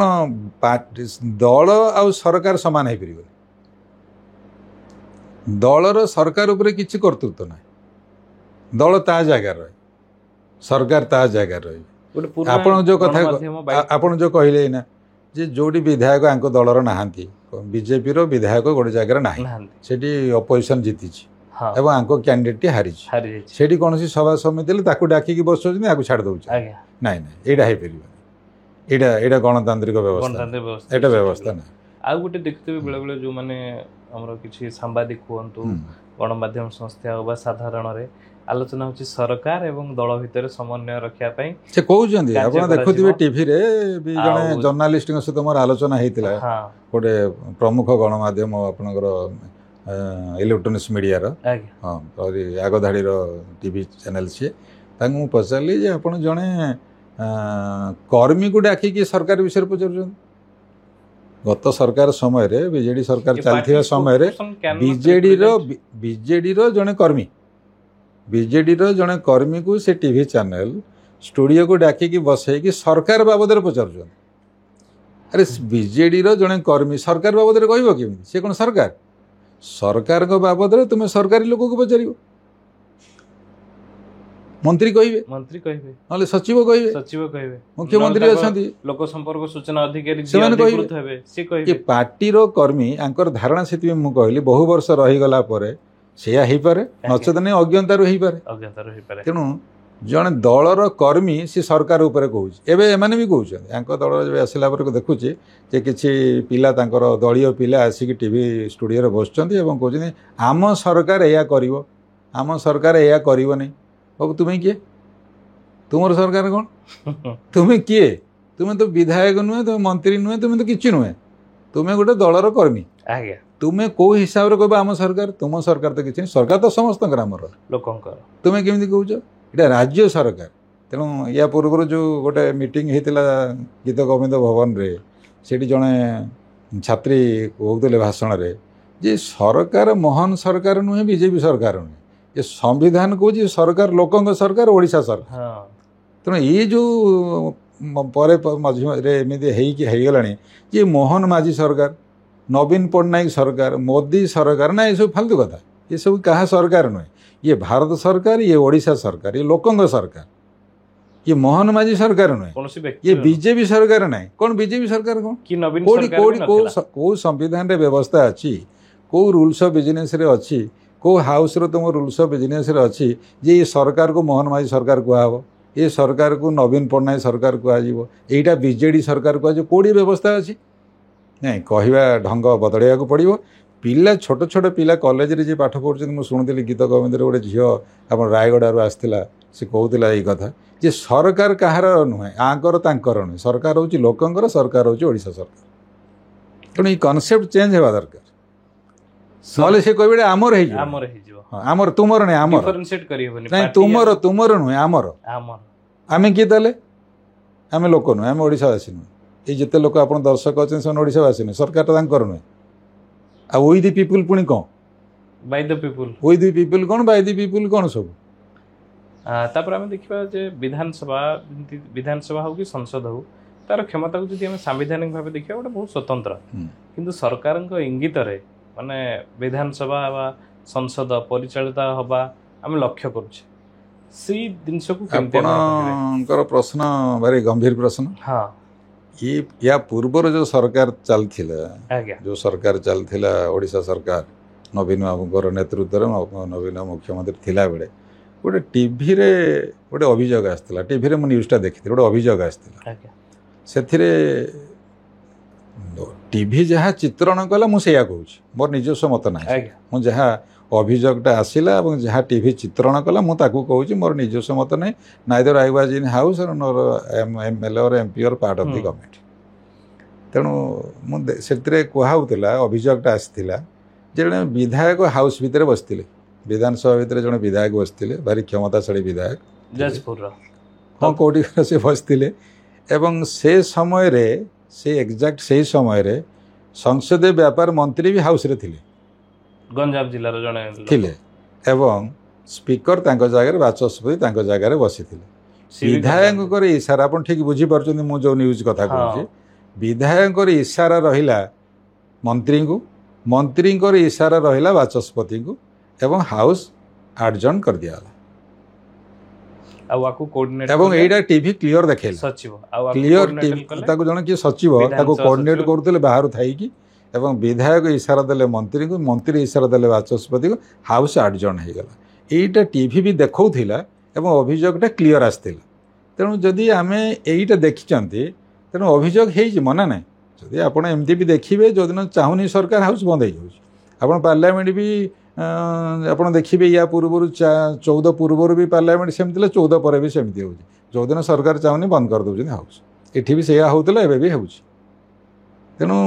दल आ सरकार समान है परिबो दलर सरकार ऊपर किछि कर्तृत्व ना दल ता जगह रहे सरकार ता जगह रहे आपण जो कथा आपण जो कहले ना जे जोडी विधायक आंको दलर नाहांती बीजेपी रो विधायक गोटे जगह नाही सेठी अपोजिशन जीतिछि एवं आंको कैंडिडेट हारी सेठी कोनसी सभा समिति ताकू डाकी बसौछ आकू छाड़ दउछ नाइ एटा हे परिबो ଏଇଟା ଏଇଟା ଗଣତାନ୍ତ୍ରିକ ବ୍ୟବସ୍ଥା, ଗଣତାନ୍ତ୍ରିକ ବ୍ୟବସ୍ଥା ଏଇଟା ବ୍ୟବସ୍ଥା ନା। ଆଉ ଗୋଟେ ଦେଖିଥିବେ ବେଳେ ବେଳେ ଯୋଉମାନେ ଆମର କିଛି ସାମ୍ବାଦିକ ହୁଅନ୍ତୁ, ଗଣମାଧ୍ୟମ ସଂସ୍ଥା ହଉ ବା ସାଧାରଣରେ ଆଲୋଚନା ହଉଛି ସରକାର ଏବଂ ଦଳ ଭିତରେ ସମନ୍ୱୟ ରଖିବା ପାଇଁ ସେ କହୁଛନ୍ତି। ଆପଣ ଦେଖୁଥିବେ ଟିଭିରେ ବି ଜଣେ ଜର୍ଣ୍ଣାଲିଷ୍ଟଙ୍କ ସହିତ ମୋର ଆଲୋଚନା ହେଇଥିଲା, ଗୋଟେ ପ୍ରମୁଖ ଗଣମାଧ୍ୟମ ଆପଣଙ୍କର ଇଲେକ୍ଟ୍ରୋନିକ୍ସ ମିଡ଼ିଆର, ହଁ ଆଗ ଧାଡ଼ିର ଟିଭି ଚ୍ୟାନେଲ ସିଏ। ତାଙ୍କୁ ମୁଁ ପଚାରିଲି ଯେ ଆପଣ ଜଣେ କର୍ମୀକୁ ଡାକିକି ସରକାର ବିଷୟରେ ପଚାରୁଛନ୍ତି। ଗତ ସରକାର ସମୟରେ ବିଜେଡି ସରକାର ଚାଲିଥିବା ସମୟରେ ବିଜେଡିର ଜଣେ କର୍ମୀ, ବିଜେଡିର ଜଣେ କର୍ମୀକୁ ସେ ଟିଭି ଚ୍ୟାନେଲ ଷ୍ଟୁଡିଓକୁ ଡାକିକି ବସେଇକି ସରକାର ବାବଦରେ ପଚାରୁଛନ୍ତି। ଆରେ ବିଜେଡିର ଜଣେ କର୍ମୀ ସରକାର ବାବଦରେ କହିବ କେମିତି? ସେ କ'ଣ ସରକାର? ସରକାରଙ୍କ ବାବଦରେ ତୁମେ ସରକାରୀ ଲୋକକୁ ପଚାରିବ। ମନ୍ତ୍ରୀ କହିବେ, ନହେଲେ ସଚିବ କହିବେ, ମୁଖ୍ୟମନ୍ତ୍ରୀ ଅଛନ୍ତି, ଲୋକ ସମ୍ପର୍କ ସୂଚନା ଅଧିକାରୀ ସେମାନେ କହିବେ। ପାର୍ଟିର କର୍ମୀ ଆଙ୍କର ଧାରଣା, ସେଥିପାଇଁ ମୁଁ କହିଲି ବହୁ ବର୍ଷ ରହିଗଲା ପରେ ସେଇଆ ହେଇପାରେ, ନଚେତ ନାଇଁ ଅଜ୍ଞତାରୁ ହେଇପାରେ। ତେଣୁ ଜଣେ ଦଳର କର୍ମୀ ସେ ସରକାର ଉପରେ କହୁଛି। ଏବେ ଏମାନେ ବି କହୁଛନ୍ତି, ୟାଙ୍କ ଦଳ ଯେବେ ଆସିଲା ପରେ ଦେଖୁଛି ଯେ କିଛି ପିଲା ତାଙ୍କର ଦଳୀୟ ପିଲା ଆସିକି ଟିଭି ଷ୍ଟୁଡିଓରେ ବସୁଛନ୍ତି ଏବଂ କହୁଛନ୍ତି ଆମ ସରକାର ଏଇଆ କରିବ, ଆମ ସରକାର ଏଇଆ କରିବନି। ବାବୁ ତୁମେ କିଏ? ତୁମର ସରକାର କ'ଣ? ତୁମେ କିଏ? ତୁମେ ତ ବିଧାୟକ ନୁହେଁ, ତୁମେ ମନ୍ତ୍ରୀ ନୁହେଁ, ତୁମେ ତ କିଛି ନୁହେଁ, ତୁମେ ଗୋଟେ ଦଳର କର୍ମୀ। ତୁମେ କୋଉ ହିସାବରେ କହିବ ଆମ ସରକାର? ତୁମ ସରକାର ତ କିଛି ନାହିଁ, ସରକାର ତ ସମସ୍ତଙ୍କର, ଆମର ଲୋକଙ୍କର। ତୁମେ କେମିତି କହୁଛ? ଏଇଟା ରାଜ୍ୟ ସରକାର। ତେଣୁ ୟା ପୂର୍ବରୁ ଯେଉଁ ଗୋଟେ ମିଟିଂ ହେଇଥିଲା ଗୀତ ଗୋବିନ୍ଦ ଭବନରେ, ସେଠି ଜଣେ ଛାତ୍ରୀ କହୁଥିଲେ ଭାଷଣରେ ଯେ ସରକାର ମହାନ ସରକାର ନୁହେଁ, ବିଜେପି ସରକାର ନୁହେଁ, ଏ ସମ୍ବିଧାନ କହୁଛି ସରକାର ଲୋକଙ୍କ ସରକାର, ଓଡ଼ିଶା ସରକାର। ତେଣୁ ଏଇ ଯେଉଁ ପରେ ମଝିରେ ଏମିତି ହେଇଗଲାଣି ଯେ ମୋହନ ମାଝୀ ସରକାର, ନବୀନ ପଟ୍ଟନାୟକ ସରକାର, ମୋଦି ସରକାର, ନା ଏସବୁ ଫାଲତୁ କଥା। ଏସବୁ କାହା ସରକାର ନୁହେଁ, ଇଏ ଭାରତ ସରକାର, ଇଏ ଓଡ଼ିଶା ସରକାର, ଇଏ ଲୋକଙ୍କ ସରକାର, ଇଏ ମୋହନ ମାଝୀ ସରକାର ନୁହେଁ, ଇଏ ବିଜେପି ସରକାର ନାହିଁ। କ'ଣ ବିଜେପି ସରକାର? କ'ଣ କୋଉ ସମ୍ବିଧାନରେ ବ୍ୟବସ୍ଥା ଅଛି, କୋଉ ରୁଲ୍ସ ଅଫ୍ ବିଜନେସରେ ଅଛି, କୋଉ ହାଉସ୍ର ତୁମ ରୁଲ୍ସ ଅଫ୍ ବିଜନେସରେ ଅଛି ଯେ ଏ ସରକାରକୁ ମୋହନ ମାଝୀ ସରକାର କୁହାହେବ, ଏ ସରକାରକୁ ନବୀନ ପଟ୍ଟନାୟକ ସରକାର କୁହାଯିବ, ଏଇଟା ବିଜେଡି ସରକାର କୁହାଯିବ? କେଉଁଠି ବ୍ୟବସ୍ଥା ଅଛି? ନାଇଁ, କହିବା ଢଙ୍ଗ ବଦଳାଇବାକୁ ପଡ଼ିବ। ପିଲା ଛୋଟ ଛୋଟ ପିଲା କଲେଜରେ ଯିଏ ପାଠ ପଢ଼ୁଛନ୍ତି, ମୁଁ ଶୁଣୁଥିଲି ଗୀତ ଗୋବିନ୍ଦରେ ଗୋଟେ ଝିଅ ଆପଣ ରାୟଗଡ଼ାରୁ ଆସିଥିଲା, ସେ କହୁଥିଲା ଏଇ କଥା ଯେ ସରକାର କାହାର ନୁହେଁ, ଆଙ୍କର ତାଙ୍କର ନୁହେଁ, ସରକାର ହେଉଛି ଲୋକଙ୍କର, ସରକାର ହେଉଛି ଓଡ଼ିଶା ସରକାର। ତେଣୁ ଏଇ କନସେପ୍ଟ ଚେଞ୍ଜ ହେବା ଦରକାର, ନହେଲେ ସେ କହିବେ ଆମର ହେଇଯିବ, ଆମର ତୁମର ନାହିଁ, ଆମର ନାଇଁ, ତୁମର ନୁହେଁ, ଆମର। ଆମେ କିଏ ତାହେଲେ? ଆମେ ଲୋକ ନୁହେଁ, ଆମେ ଓଡ଼ିଶାବାସୀ ନୁହେଁ। ଏଇ ଯେତେ ଲୋକ ଆପଣ ଦର୍ଶକ ଅଛନ୍ତି ସେମାନେ ଓଡ଼ିଶାବାସୀ ନୁହେଁ, ସରକାରଟା ତାଙ୍କର ନୁହେଁ। ଆଉ ୱି ଦି ପିପୁଲ୍ ପୁଣି କ'ଣ? ବାଇ ଦ ପିପୁଲ୍। ୱି ଦି ପିପୁଲ୍ କ'ଣ, ବାଇ ଦି ପିପୁଲ୍ କ'ଣ ସବୁ? ତାପରେ ଆମେ ଦେଖିବା ଯେ ବିଧାନସଭା ହଉ କି ସଂସଦ ହଉ, ତାର କ୍ଷମତାକୁ ଯଦି ଆମେ ସାମ୍ବିଧାନିକ ଭାବେ ଦେଖିବା ଗୋଟେ ବହୁତ ସ୍ୱତନ୍ତ୍ର, କିନ୍ତୁ ସରକାରଙ୍କ ଇଙ୍ଗିତରେ ମାନେ ବିଧାନସଭା ବା ସଂସଦ ପରିଚାଳିତ ହବା ଆମେ ଲକ୍ଷ୍ୟ କରୁଛେ। ସେଇ ଜିନିଷକୁ ଆପଣଙ୍କର ପ୍ରଶ୍ନ ଭାରି ଗମ୍ଭୀର ପ୍ରଶ୍ନ। ୟା ପୂର୍ବରୁ ଯେଉଁ ସରକାର ଚାଲିଥିଲା, ଯେଉଁ ସରକାର ଚାଲିଥିଲା ଓଡ଼ିଶା ସରକାର, ନବୀନ ବାବୁଙ୍କର ନେତୃତ୍ୱରେ ନବୀନ ମୁଖ୍ୟମନ୍ତ୍ରୀ ଥିଲାବେଳେ ଗୋଟେ ଟିଭିରେ ଗୋଟେ ଅଭିଯୋଗ ଆସିଥିଲା। ଟିଭିରେ ମୁଁ ନ୍ୟୁଜ୍ଟା ଦେଖିଥିଲି, ଗୋଟେ ଅଭିଯୋଗ ଆସିଥିଲା। ସେଥିରେ ଟିଭି ଯାହା ଚିତ୍ରଣ କଲା ମୁଁ ସେଇଆ କହୁଛି, ମୋର ନିଜସ୍ୱ ମତ ନାହିଁ। ମୁଁ ଯାହା ଅଭିଯୋଗଟା ଆସିଲା ଏବଂ ଯାହା ଟିଭି ଚିତ୍ରଣ କଲା ମୁଁ ତାକୁ କହୁଛି, ମୋର ନିଜସ୍ୱ ମତ ନାହିଁ। Neither I was in house ନର MLA or MP or part of the government. ତେଣୁ ମୁଁ ସେଥିରେ କୁହାହେଉଥିଲା, ଅଭିଯୋଗଟା ଆସିଥିଲା ଯେ ଜଣେ ବିଧାୟକ ହାଉସ୍ ଭିତରେ ବସିଥିଲେ, ବିଧାନସଭା ଭିତରେ ଜଣେ ବିଧାୟକ ବସିଥିଲେ, ଭାରି କ୍ଷମତାଶାଳୀ ବିଧାୟକ, ଯାଜପୁରର ହଁ କୋଉଠିକାର ସେ ବସିଥିଲେ। ଏବଂ ସେ ସମୟରେ, ସେ ଏକ୍ଜାକ୍ଟ ସେଇ ସମୟରେ ସଂସଦୀୟ ବ୍ୟାପାର ମନ୍ତ୍ରୀ ବି ହାଉସ୍ରେ ଥିଲେ, ଗଞ୍ଜାମ ଜିଲ୍ଲାର ଜଣେ ଥିଲେ, ଏବଂ ସ୍ପିକର ତାଙ୍କ ଜାଗାରେ, ବାଚସ୍ପତି ତାଙ୍କ ଜାଗାରେ ବସିଥିଲେ। ବିଧାୟକଙ୍କର ଇସାରା, ଆପଣ ଠିକ୍ ବୁଝିପାରୁଛନ୍ତି ମୁଁ ଯେଉଁ ନ୍ୟୁଜ୍ କଥା କହୁଛି, ବିଧାୟକଙ୍କର ଇସାରା ରହିଲା ମନ୍ତ୍ରୀଙ୍କୁ, ମନ୍ତ୍ରୀଙ୍କର ଇସାରା ରହିଲା ବାଚସ୍ପତିଙ୍କୁ, ଏବଂ ହାଉସ୍ ଆଡଜର୍ନ କରିଦିଆଗଲା। ଏବଂ ଏଇଟା ଟିଭି କ୍ଲିୟର ଦେଖେଇଲା, କ୍ଲିୟର ଟିଭି, ତାକୁ ଜଣେ କିଏ ସଚିବ ତାକୁ କୋଅର୍ଡିନେଟ୍ କରୁଥିଲେ ବାହାରୁ ଥାଇକି, ଏବଂ ବିଧାୟକ ଇସାରା ଦେଲେ ମନ୍ତ୍ରୀଙ୍କୁ, ମନ୍ତ୍ରୀ ଇସାରା ଦେଲେ ବାଚସ୍ପତିକୁ, ହାଉସ୍ ଆଡଜର୍ନ ହେଇଗଲା। ଏଇଟା ଟିଭି ବି ଦେଖାଉଥିଲା ଏବଂ ଅଭିଯୋଗଟା କ୍ଲିଅର ଆସିଥିଲା। ତେଣୁ ଯଦି ଆମେ ଏଇଟା ଦେଖିଛନ୍ତି, ତେଣୁ ଅଭିଯୋଗ ହେଇଛି ମନା ନାହିଁ। ଯଦି ଆପଣ ଏମିତି ବି ଦେଖିବେ ଯେଉଁଦିନ ଚାହୁଁନି ସରକାର ହାଉସ୍ ବନ୍ଦ ହେଇଯାଉଛି। ଆପଣ ପାର୍ଲାମେଣ୍ଟ ବି ଆପଣ ଦେଖିବେ ୟା ପୂର୍ବରୁ 14 ପୂର୍ବରୁ ବି ପାର୍ଲାମେଣ୍ଟ ସେମିତି ଥିଲା, 14 ପରେ ବି ସେମିତି ହେଉଛି। ଯେଉଁଦିନ ସରକାର ଚାହୁଁନି ବନ୍ଦ କରିଦେଉଛନ୍ତି ହାଉସ୍। ଏଠି ବି ସେଇଆ ହେଉଥିଲା, ଏବେ ବି ହେଉଛି। ତେଣୁ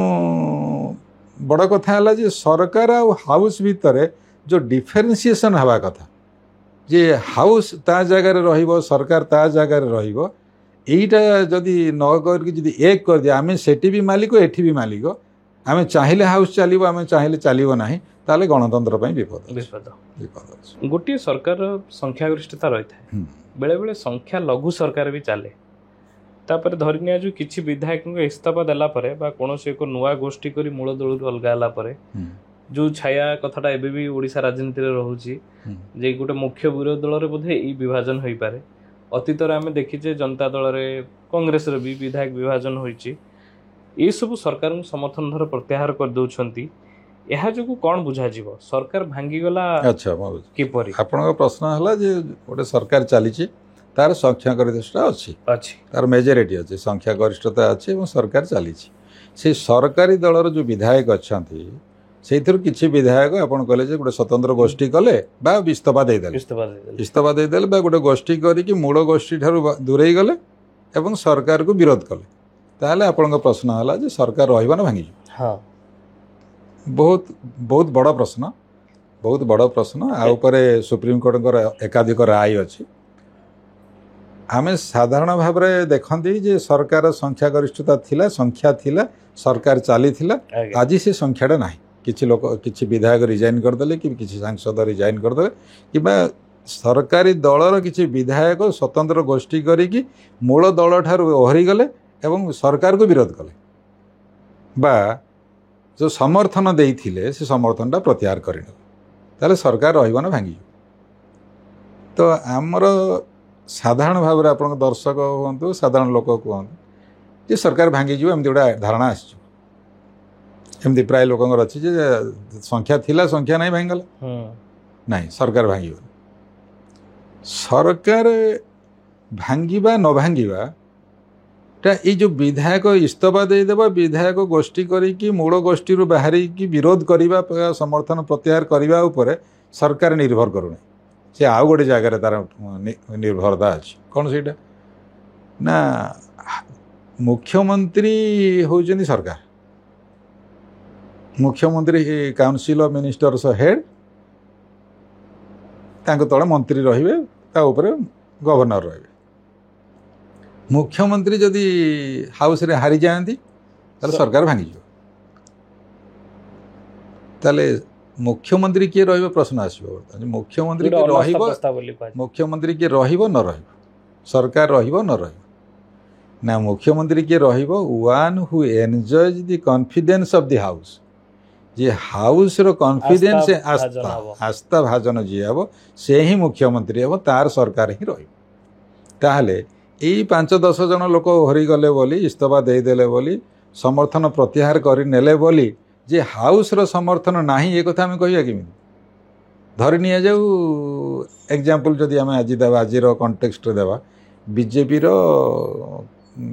ବଡ଼ କଥା ହେଲା ଯେ ସରକାର ଆଉ ହାଉସ୍ ଭିତରେ ଯେଉଁ ଡିଫରେନ୍ସିଏସନ୍ ହେବା କଥା, ଯେ ହାଉସ୍ ତା ଜାଗାରେ ରହିବ, ସରକାର ତା ଜାଗାରେ ରହିବ, এইটা যদি ন କରିକି ଯଦି ଏକ କରିଦିଏ, ଆମେ ସେଠି ବି ମାଲିକ ଏଠି ବି ମାଲିକ, ଆମେ ଚାହିଁଲେ ହାଉସ୍ ଚାଲିବ, ଆମେ ଚାହିଁଲେ ଚାଲିବ ନାହିଁ, ତାହେଲେ ଗଣତନ୍ତ୍ର ପାଇଁ ବିପଦ ଅଛି। ଗୋଟିଏ ସରକାର ସଂଖ୍ୟାଗରିଷ୍ଠତା ରହିଥାଏ, ବେଳେବେଳେ ସଂଖ୍ୟା ଲଘୁ ସରକାର ବି ଚାଲେ। ତାପରେ ଧରି ନିଆଯାଉ କିଛି ବିଧାୟକଙ୍କ ଇସ୍ତଫା ଦେଲା ପରେ ବା କୌଣସି ଏକ ନୂଆ ଗୋଷ୍ଠୀ କରି ମୂଳ ଦଳରୁ ଅଲଗା ହେଲା ପରେ ଯେଉଁ ଛାୟା କଥାଟା ଏବେ ବି ଓଡ଼ିଶା ରାଜନୀତିରେ ରହୁଛି ଯେ ଗୋଟେ ମୁଖ୍ୟ ବିରୋଧୀ ଦଳରେ ବୋଧେ ଏଇ ବିଭାଜନ ହୋଇପାରେ। ଅତୀତରେ ଆମେ ଦେଖିଛେ ଜନତା ଦଳରେ କଂଗ୍ରେସରେ ବି ବିଧାୟକ ବିଭାଜନ ହୋଇଛି। ଏସବୁ ସରକାରଙ୍କୁ ସମର୍ଥନ ଧର ପ୍ରତ୍ୟାହାର କରିଦେଉଛନ୍ତି। ଏହା ଯୋଗୁଁ କ'ଣ ବୁଝାଯିବ? ସରକାର ଭାଙ୍ଗିଗଲା କିପରି? ଆପଣଙ୍କ ପ୍ରଶ୍ନ ହେଲା ଯେ ଗୋଟେ ସରକାର ଚାଲିଛି, ତାର ସଂଖ୍ୟାଗରିଷ୍ଠତା ଅଛି, ତାର ମେଜରିଟି ଅଛି, ସଂଖ୍ୟାଗରିଷ୍ଠତା ଅଛି ଏବଂ ସରକାର ଚାଲିଛି। ସେ ସରକାରୀ ଦଳର ଯେଉଁ ବିଧାୟକ ଅଛନ୍ତି ସେଇଥିରୁ କିଛି ବିଧାୟକ ଆପଣ କହିଲେ ଯେ ଗୋଟେ ସ୍ୱତନ୍ତ୍ର ଗୋଷ୍ଠୀ କଲେ ବା ଇସ୍ତଫା ଦେଇଦେଲେ ବା ଗୋଟେ ଗୋଷ୍ଠୀ କରିକି ମୂଳ ଗୋଷ୍ଠୀ ଠାରୁ ଦୂରେଇ ଗଲେ ଏବଂ ସରକାରକୁ ବିରୋଧ କଲେ, ତାହେଲେ ଆପଣଙ୍କ ପ୍ରଶ୍ନ ହେଲା ଯେ ସରକାର ରହିବ ନା ଭାଙ୍ଗିଯିବ? ବହୁତ ବଡ଼ ପ୍ରଶ୍ନ, ବହୁତ ବଡ଼ ପ୍ରଶ୍ନ। ଆ ଉପରେ ସୁପ୍ରିମକୋର୍ଟଙ୍କର ଏକାଧିକ ରାୟ ଅଛି। ଆମେ ସାଧାରଣ ଭାବରେ ଦେଖନ୍ତି ଯେ ସରକାର ସଂଖ୍ୟାଗରିଷ୍ଠତା ଥିଲା, ସଂଖ୍ୟା ଥିଲା, ସରକାର ଚାଲିଥିଲା। ଆଜି ସେ ସଂଖ୍ୟାଟା ନାହିଁ। କିଛି ଲୋକ, କିଛି ବିଧାୟକ ରିଜାଇନ୍ କରିଦେଲେ, କି କିଛି ସାଂସଦ ରିଜାଇନ୍ କରିଦେଲେ, କିମ୍ବା ସରକାରୀ ଦଳର କିଛି ବିଧାୟକ ସ୍ୱତନ୍ତ୍ର ଗୋଷ୍ଠୀ କରିକି ମୂଳ ଦଳଠାରୁ ଓହରିଗଲେ ଏବଂ ସରକାରକୁ ବିରୋଧ କଲେ, ବା ଯେଉଁ ସମର୍ଥନ ଦେଇଥିଲେ ସେ ସମର୍ଥନଟା ପ୍ରତ୍ୟାହାର କରିନେଲେ, ତାହେଲେ ସରକାର ରହିବ ନା ଭାଙ୍ଗିଯିବ? ତ ଆମର ସାଧାରଣ ଭାବରେ ଆପଣଙ୍କ ଦର୍ଶକ ହୁଅନ୍ତୁ, ସାଧାରଣ ଲୋକ କୁହନ୍ତୁ ଯେ ସରକାର ଭାଙ୍ଗିଯିବ, ଏମିତି ଗୋଟେ ଧାରଣା ଆସିଯିବ। ଏମିତି ପ୍ରାୟ ଲୋକଙ୍କର ଅଛି ଯେ ସଂଖ୍ୟା ଥିଲା, ସଂଖ୍ୟା ନାହିଁ, ଭାଙ୍ଗିଗଲା। ନାହିଁ, ସରକାର ଭାଙ୍ଗିବନି। ସରକାର ଭାଙ୍ଗିବା ନ ଭାଙ୍ଗିବା ଟା ଏଇ ଯେଉଁ ବିଧାୟକ ଇସ୍ତଫା ଦେଇଦେବା, ବିଧାୟକ ଗୋଷ୍ଠୀ କରିକି ମୂଳ ଗୋଷ୍ଠୀରୁ ବାହାରିକି ବିରୋଧ କରିବା, ସମର୍ଥନ ପ୍ରତ୍ୟାହାର କରିବା ଉପରେ ସରକାର ନିର୍ଭର କରୁନି। ସେ ଆଉ ଗୋଟେ ଜାଗାରେ ତାର ନିର୍ଭରତା ଅଛି। କ'ଣ ସେଇଟା? ନା ମୁଖ୍ୟମନ୍ତ୍ରୀ ହେଉଛନ୍ତି ସରକାର, ମୁଖ୍ୟମନ୍ତ୍ରୀ କାଉନସିଲ୍ ଅଫ୍ ମିନିଷ୍ଟର୍ସ ହେଡ୍, ତାଙ୍କ ତଳେ ମନ୍ତ୍ରୀ ରହିବେ, ତା ଉପରେ ଗଭର୍ଣ୍ଣର ରହିବେ। ମୁଖ୍ୟମନ୍ତ୍ରୀ ଯଦି ହାଉସ୍ରେ ହାରିଯାଆନ୍ତି ତାହେଲେ ସରକାର ଭାଙ୍ଗିଯିବ। ତାହେଲେ ମୁଖ୍ୟମନ୍ତ୍ରୀ କିଏ ରହିବ ପ୍ରଶ୍ନ ଆସିବ। ମୁଖ୍ୟମନ୍ତ୍ରୀ କିଏ ରହିବ, ମୁଖ୍ୟମନ୍ତ୍ରୀ କିଏ ରହିବ ନ ରହିବ, ସରକାର ରହିବ ନ ରହିବ? ନା, ମୁଖ୍ୟମନ୍ତ୍ରୀ କିଏ ରହିବ? One who enjoys the confidence of the house. ଯେ ହାଉସ୍ର କନଫିଡେନ୍ସ, ଆସ୍ଥା ଭାଜନ ଯିଏ ହେବ ସେ ହିଁ ମୁଖ୍ୟମନ୍ତ୍ରୀ ହେବ, ତାର ସରକାର ହିଁ ରହିବ। ତାହେଲେ ଏଇ 5-10 ଜଣ ଲୋକ ହରିଗଲେ ବୋଲି, ଇସ୍ତଫା ଦେଇଦେଲେ ବୋଲି, ସମର୍ଥନ ପ୍ରତ୍ୟାହାର କରିନେଲେ ବୋଲି ଯେ ହାଉସ୍ର ସମର୍ଥନ ନାହିଁ, ଏ କଥା ଆମେ କହିବା କେମିତି? ଧରି ନିଆଯାଉ ଏକ୍ଜାମ୍ପଲ୍ ଯଦି ଆମେ ଆଜି ଦେବା, ଆଜିର କଣ୍ଟେକ୍ସଟରେ ଦେବା, ବିଜେପିର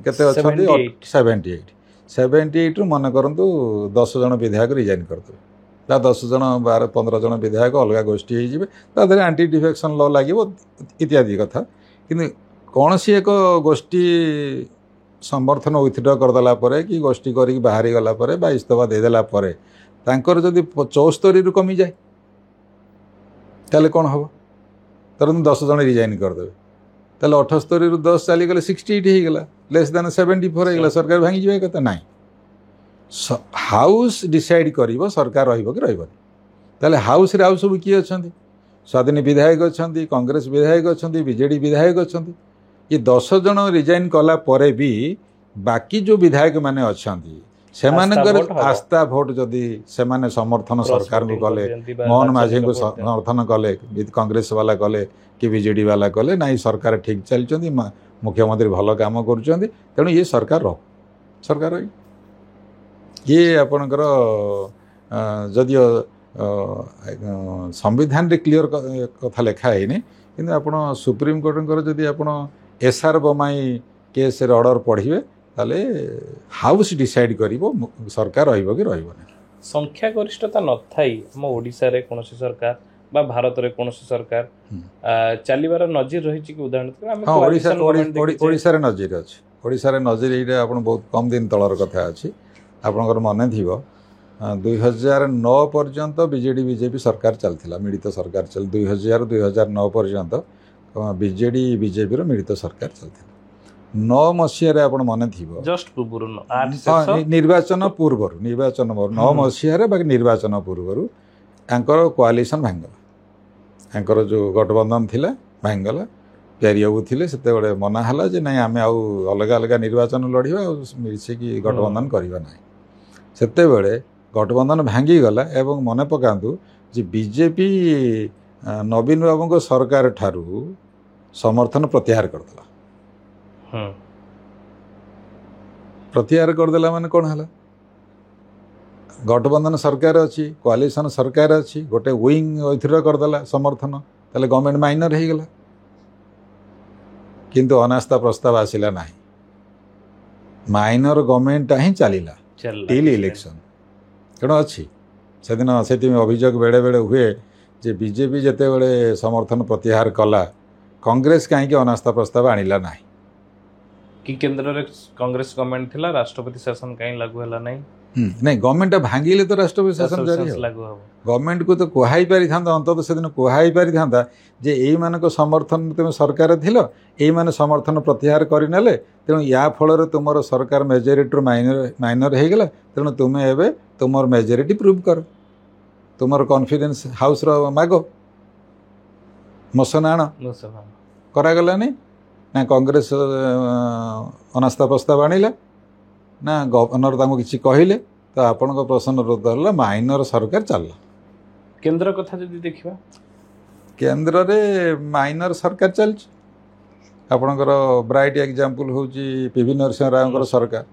କେତେ ଅଛନ୍ତି? 78ରୁ ମନେ କରନ୍ତୁ 10 ଜଣ ବିଧାୟକ ରିଜାଇନ୍ କରିଦେବେ, ବା 10 ଜଣ 12-15 ଜଣ ବିଧାୟକ ଅଲଗା ଗୋଷ୍ଠୀ ହେଇଯିବେ, ତା ଦେହରେ ଆଣ୍ଟି ଡିଫେକ୍ସନ୍ ଲ ଲାଗିବ ଇତ୍ୟାଦି କଥା। କିନ୍ତୁ କୌଣସି ଏକ ଗୋଷ୍ଠୀ ସମର୍ଥନ ୱିଥଡ୍ର କରିଦେଲା ପରେ, କି ଗୋଷ୍ଠୀ କରିକି ବାହାରିଗଲା ପରେ ବା ଇସ୍ତଫା ଦେଇଦେଲା ପରେ ତାଙ୍କର ଯଦି 74ରୁ କମିଯାଏ ତାହେଲେ କ'ଣ ହେବ? ଧରନ୍ତୁ 10 ଜଣ ରିଜାଇନ୍ କରିଦେବେ, ତାହେଲେ 78ରୁ 10 ଚାଲିଗଲେ 68 ହେଇଗଲା, ଲେସ୍ ଦାନ୍ 74 ହେଇଗଲା, ସରକାର ଭାଙ୍ଗିଯିବ? କଥା ନାହିଁ। ହାଉସ୍ ଡିସାଇଡ୍ କରିବ ସରକାର ରହିବ କି ରହିବନି। ତାହେଲେ ହାଉସ୍ରେ ଆଉ ସବୁ କିଏ ଅଛନ୍ତି? ସ୍ୱାଧୀନ ବିଧାୟକ ଅଛନ୍ତି, କଂଗ୍ରେସ ବିଧାୟକ ଅଛନ୍ତି, ବିଜେଡ଼ି ବିଧାୟକ ଅଛନ୍ତି। ଏ 10 ଜଣ ରିଜାଇନ୍ କଲା ପରେ ବି ବାକି ଯେଉଁ ବିଧାୟକ ମାନେ ଅଛନ୍ତି ସେମାନଙ୍କର ଆସ୍ଥା ଭୋଟ ଯଦି ସେମାନେ ସମର୍ଥନ ସରକାରଙ୍କୁ କଲେ, ମୋହନ ମାଝୀଙ୍କୁ ସମର୍ଥନ କଲେ, କଂଗ୍ରେସ ବାଲା କଲେ କି ବିଜେଡ଼ି ବାଲା କଲେ, ନାଇଁ ସରକାର ଠିକ୍ ଚାଲିଛନ୍ତି, ମୁଖ୍ୟମନ୍ତ୍ରୀ ଭଲ କାମ କରୁଛନ୍ତି, ତେଣୁ ଇଏ ସରକାର ଇଏ ଆପଣଙ୍କର ଯଦିଓ ସମ୍ବିଧାନରେ କ୍ଲିଅର କଥା ଲେଖା ହେଇନି, କିନ୍ତୁ ଆପଣ ସୁପ୍ରିମକୋର୍ଟଙ୍କର ଯଦି ଆପଣ ଏସ୍ଆର୍ ବୋମାଇ କେସ୍ରେ ଅର୍ଡ଼ର ପଢ଼ିବେ ताले हाउस डिसाइड करिवो सरकार रहिबो कि रहिबो नै। संख्या गरिष्ठता नथाई हम ओडिसा रे कोनोसी सरकार बा भारत रे कोनोसी सरकार चलीबार नजीर रही कि उदाहरण आम ओडिसा रे नजीर अछि। ओडिसा रे नजीर एटा आपण बहुत कम दिन तलर कथा अछि। आपणकर मन थिबो 2009 पर्यंत बीजेडी बीजेपी सरकार चलथिला मिलित सरकार चल 2009 पर्यंत बीजेडी बीजेपी रो मिलित सरकार चलथिला 9 मसीह आपण मन थिबो जस्ट पूर्व निर्वाचन पूर्व 9 मसीह बाकी निर्वाचन पूर्व आंकर कोआलिशन भांगला आंकर जो गठबंधन थिला भांगला प्यारी बाबू थिले सेते बडे मना हला जे नै आमे आउ अलग अलग निर्वाचन लढिबा मिलसे कि गठबंधन करिबा नै सेते बडे गठबंधन भांगी गला एवं मने पकांतु जे बीजेपी नवीन बाबू को सरकार ठारू समर्थन प्रत्याहार करदला प्रत्याहार करदेला माने कोन हला गठबंधन सरकार अच्छी कोआलिशन सरकार अच्छी गोटे विंग एथर करदेला समर्थन ताले गवर्नमेंट माइनर हो गला किंतु अनास्था प्रस्ताव आसिला नाही माइनर गवर्नमेंट ही चलिला टिल इलेक्शन कण अच्छी से दिन से अभियोग बेड़े बेड़े हुए जे बीजेपी जेते बेड़े समर्थन प्रत्याहार कला कांग्रेस कहीं अनास्था प्रस्ताव आनिला नाही कि केंद्र रे कांग्रेस गवर्नमेंट थिला राष्ट्रपति शासन कहीं लागू हला नहीं नहीं गवर्नमेंट भांगिले तो राष्ट्रपति शासन जारी हो गवर्नमेंट को तो कुहाई पारि थांता अंत से दिन कुहाई पारि थांता जे एई मानको समर्थन तुम सरकार थिलो एई माने समर्थन प्रत्याहार करिनेले तेणु या फल तुम सरकार मेजोरिटी माइनर हो गला तेणु तुम्हें एबे तुम मेजोरिटी प्रूव कर तुम कॉन्फिडेंस हाउस रो मागो मोशन आण करागलानी ना कांग्रेस अनास्था प्रस्ताव आनिला ना गवर्नर तांको किछि कहिले तो आपण को प्रश्न उत्तर माइनर सरकार चलला केंद्र कथा जदि देखिबा केंद्र रे माइनर सरकार चल आपणकर ब्राइट एग्जांपल होची पीवी नरसिंह राव सरकार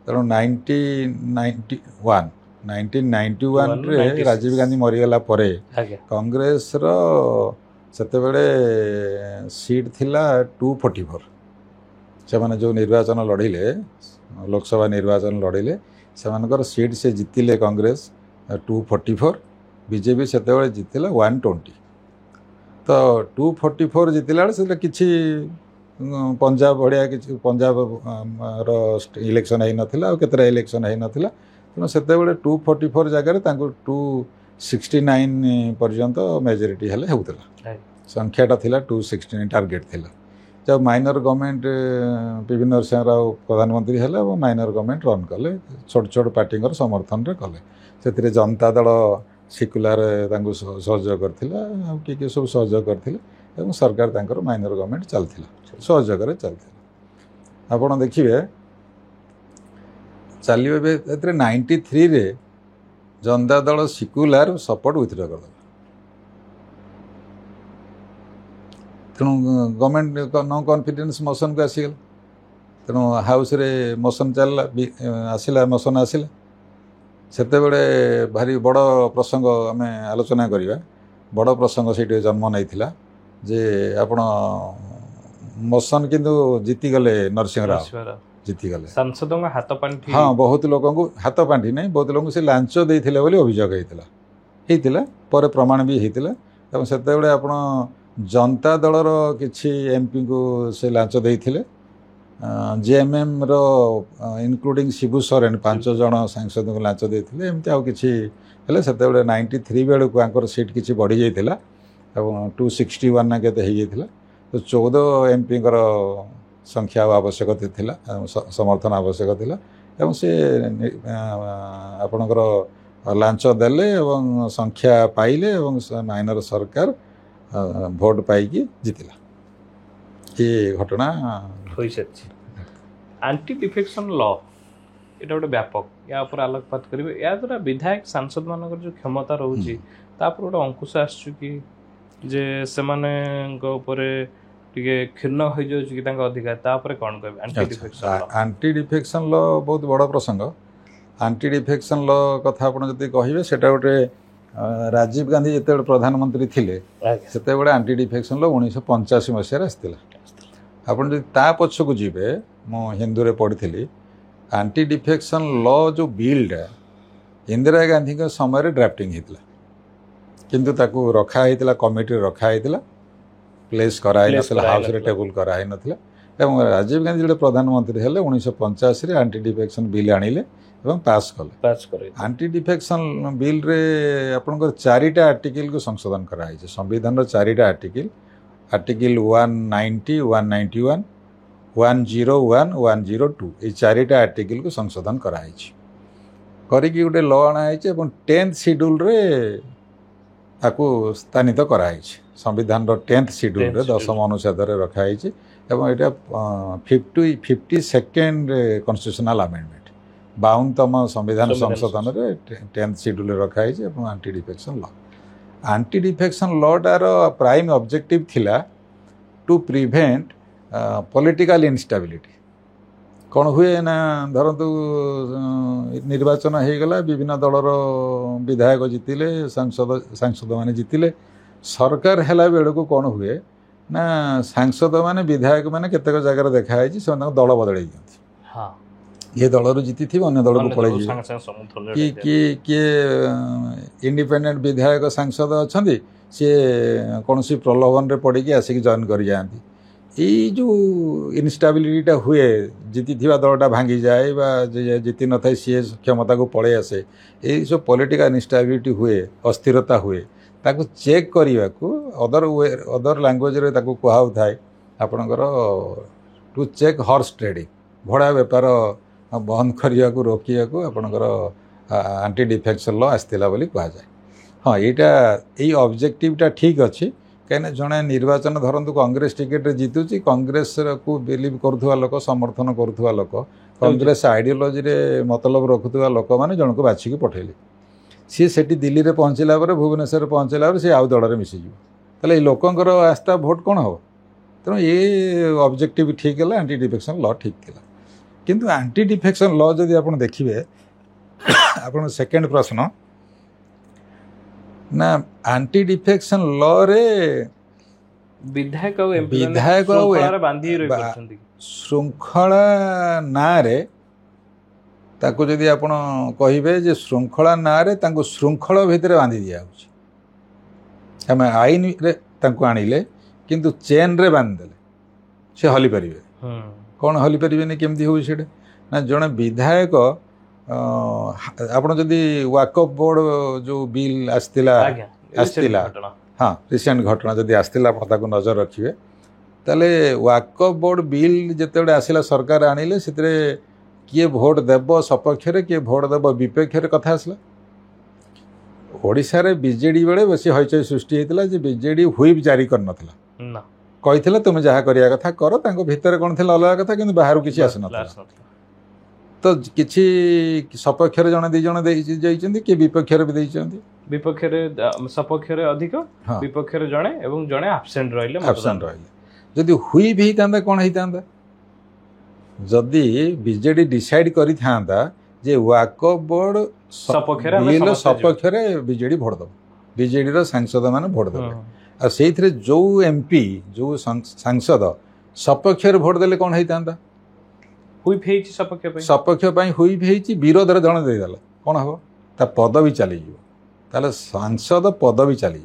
तेणु 1991 रे राजीव गांधी मरीगला परे कांग्रेस रो सेते बेले सीट थिला 244 से माने जो निर्वाचन लड़िले लोकसभा निर्वाचन लड़िले से सीट से जीतिले कांग्रेस 244 बीजेपी से जीतिला 120 तो 244 जीतिला से किछि पंजाब बढ़िया किछि पंजाब रो इलेक्शन है नथिला और केतरा इलेक्शन है नथिला तेणु से 244 जगह 269 पर्यंत मेजोरिटी हेले होउतला संख्याटा थिला 269 टार्गेट थिला जब minor government PV Narasimha Rao प्रधानमंत्री हेले और माइनर गवर्नमेंट रन कले छोट छोट पार्टी समर्थन रे कले से जनता दल सिकुलार सहयोग करथिला किए सब सहयोग करथिले एवं सरकार तांकर माइनर गवर्नमेंट चलथिला सहयोग रे चलथिला आपण देखिबे चलिबे एतरे 93 रे जनता दल सिकुलार सपोर्ट विथड्र कर तेणु गवर्नमेंट नो कॉन्फिडेंस मोशन को आसीगला तेणु हाउस रे मोशन चलला आसिला मोशन आसिला सेते बेले भारी बड़ प्रसंग आमे आलोचना करिबा बड़ प्रसंग सेठी जन्म नैथिला जे आपण मोशन किंतु जीती गले नरसिंह राव जीती गले सांसदों का हाथ पांठी हाँ बहुत लोगों को हाथ पांठी नहीं बहुत लोगों से लांच देइथिले बोली अभियोग हेतिला पर प्रमाण भी हेतिला एवं सेते बेले आपण जनता दलर किछि एमपी को से लांच देइथिले जेएमएम रो इनक्लूडिंग शिबू सोरेन 5 जण सांसद को लांच देइथिले एमती आ किछि हेले सेते बेले 93 बेले को आंकर सीट किछि बढ़ी जाइथिला एवं 261 ना केते हे जाइथिला तो 14 एमपी कर संख्या आवश्यक थिला समर्थन आवश्यक थिला एवं से आपणकर लांच देले एवं संख्या पाइले एवं माइनर सरकार भोट पाई जीतिला ये घटना होई सच्ची एंटी डिफेक्शन लॉ एटा गोटे व्यापक या ऊपर आलोकपात करिवे या द्वारा विधायक सांसद मानकर जो क्षमता रहउची तापर गोटे अंकुश आसछु कि जे सेमाने को ऊपर टिके खिन्न हो जाउची कि तांका अधिकार तापर कोन कहबे एंटी डिफेक्शन लॉ बहुत बड़ प्रसंग एंटी डिफेक्शन लॉ कथा आपण जति कहिबे सेटा गोटे राजीव गांधी जिते प्रधानमंत्री थिले सेते एंटी डिफेक्शन लॉ 1985 मसीह आसला आपन ता पछ को जीवे मो हिंदू रे पढ़ी आंटी डिफेक्शन लॉ जो बिलटा इंदिरा गांधी के समय ड्राफ्टिंग होता किंतु ताकू रखा होता कमिटी रखा होता प्लेस कराई हाउस रे टेबुल कराई नथिला एवं राजीव गांधी जो प्रधानमंत्री हेले 1985 रे आंटी डिफेक्शन बिल आनिले एवं पास कले आंटी डिफेक्शन बिल रे आपनकर 4टा आर्टिकल को संशोधन कराई छै संविधान रो 4टा आर्टिकल 190 191 101 102 ये 4टा आर्टिकल को संशोधन कराई छै करिकि गोटे लॉ आना छै एवं 10th शेड्यूल रे आकु स्थानित कराई छै संविधान रो 10th शेड्यूल रे 10म अनुच्छेद रे रखाई छै एवं एटा 52nd कॉन्स्टिट्यूशनल अमेंडमेंट 52तम संविधान संशोधन रे 10th शेड्यूल रे रखाई छै एवं anti defection law anti defection लॉटार प्राइम ऑब्जेक्टिव थिला टू प्रिवेंट पॉलिटिकल इनस्टेबिलिटी कौन हुए ना धरतु निर्वाचन हो गला विभिन्न दलर विधायक जीतिले सांसद माने जीतिले सरकार हेला बेड़ को कौन हुए ना सांसद माने विधायक माने केतेक जगह देखा है से दल बदल ये दल जीति थी अन्य दल को पड़े कि इंडिपेंडेंट विधायक सांसद अच्छा सी कौन सी प्रलोभन रे पड़ी आसिक जॉइन कर जाती ये जो इनस्टेबिलिटीटा हुए जीति दलटा भांगी जाए जीति न था सी क्षमता को पड़े आसे ये सब पॉलिटिकल इनस्टेबिलिटी हुए अस्थिरता हुए ताको चेक करने को अदर लैंग्वेज रे ताको कहा थाए आपणकर टू चेक हॉर्स ट्रेडिंग घोड़ा बेपार बंद करने को रोकिया को आपणकर आंटी डिफेक्शन लॉ आसला बोली कहा जाए हाँ यही ऑब्जेक्टिवटा ठीक अच्छी कहीं जड़े निर्वाचन धरतु कांग्रेस टिकेट जीतुची कांग्रेस को बिलीव करुवा लोक समर्थन करुवा लोक कांग्रेस आइडियोलॉजी रे मतलब रखुवा लोक मैंने जन को बाछिकी पठेले सी सेठी दिल्ली रे पहुँचला भुवनेश्वर पहुँचला सी आउ दल में मिसीज ताले लोकंर आस्था भोट कौन हम तेणु ये ऑब्जेक्टिव ठीक है आंटी डिफेक्शन लॉ ठीक है किंतु आंटी डिफेक्शन लॉ जदि आप देखिए आप सेकेंड प्रश्न ना आंटी डिफेक्शन लॉ रे विधायक श्रृंखला ना रे ताको जदि आपण कहिबे जे श्रृंखला ना रे तांको श्रृंखला भितर बांधी दिया होछि हम आईन रे तांको आनिले किंतु चेन रे बांध देले से हली परिबे कोन हली परिबे ने केमदी होई सेडे ना जने विधायक आपण जदि वाकअप बोर्ड जो बिल आस्तिला हाँ रिसेंट घटना जदि आस्तिला ताको नजर रखिबे ताले वाकअप बोर्ड बिल जेतेबे आसिला सरकार आनिले सेतरे किए भोट देव सपक्ष किए भोट देव विपक्ष कथा आसला ओडिशा रे बीजेडी बेले बेसी हईचई सृष्टि होता जे बीजेडी हुईप जारी कर नथिला कही तुम जहाँ करिया कथा कर तांको भितर कौन थी अलग कथा कि बाहर किसी आस न तो किसी सपक्ष जड़े दी जन कि विपक्ष भी विपक्ष सपक्ष अधिक विपक्ष जड़े एवं जड़े एब्सेंट रहिले जदि हुई भी होता कौन होता जदि बीजेडी डिसाइड करी था जे वाकअप बोर्ड सपक्ष बीजेडी भोट दब बीजेडी सांसद माने भोट देवे आ जो एमपी जो सांसद सपक्ष भोट देले कौन होता सपक्ष हुई भी विरोध रे जन देदेला कौन हम ता पदवी चली ताले सांसद पदवी चली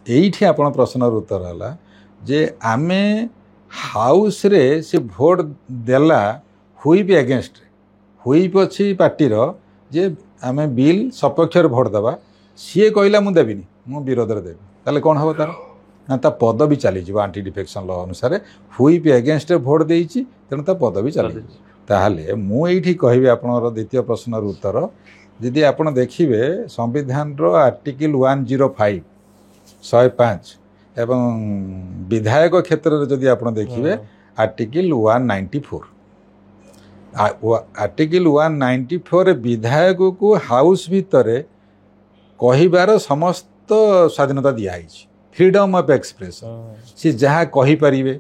एठी आपण प्रश्न उत्तर है जे आमे हाउस रे से भोट देला हुईप एगेन्स्ट हुईप अच्छी पार्टी जे आमे बिल सपक्ष भोट देवा सी कहला मु देविनी मु विरोध रे देवी ताले कौन हम तार ना ता पदवी चली आंटी डिफेक्शन लॉ अनुसार हुईप एगेन्स्ट भोट देइछि तेणु ता पदवी चली ताहले मु एठी कहबी आपनर द्वितीय प्रश्न उत्तर यदि आपण देखिबे संविधान रो आर्टिकल 105 105 एवं विधायक क्षेत्र में जदि आप देखिए आर्टिकल 194 आर्टिकल 194 विधायक को हाउस भितर कहिबार समस्त स्वाधीनता दिखाई फ्रीडम ऑफ एक्सप्रेशन सी जहाँ कहि परिबे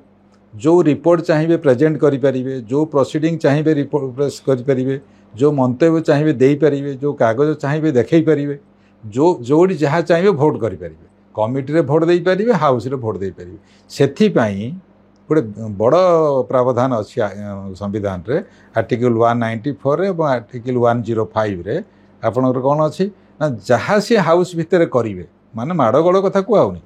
जो रिपोर्ट चाहिए प्रेजेंट करि परिबे जो प्रोसीडिंग चाहिए रिपोर्ट प्रेस करि परिबे जो मंतव्य चाहिए दे परिबे जो कागज चाहिए देखै परिबे जो जोड़ी जहाँ चाहिए भोट करि परिबे कमिटी रे भोट दे पारिबे हाउस रे भोट दे पारिबे सेथि पई गोटे बड़ प्रावधान अच्छी संविधान रे आर्टिकल 194 और आर्टिकल 105 रे आपनकर कौन अच्छी ना जहाँ सी हाउस भितर करेंगे माने माड़गोड़ कथा कहूनी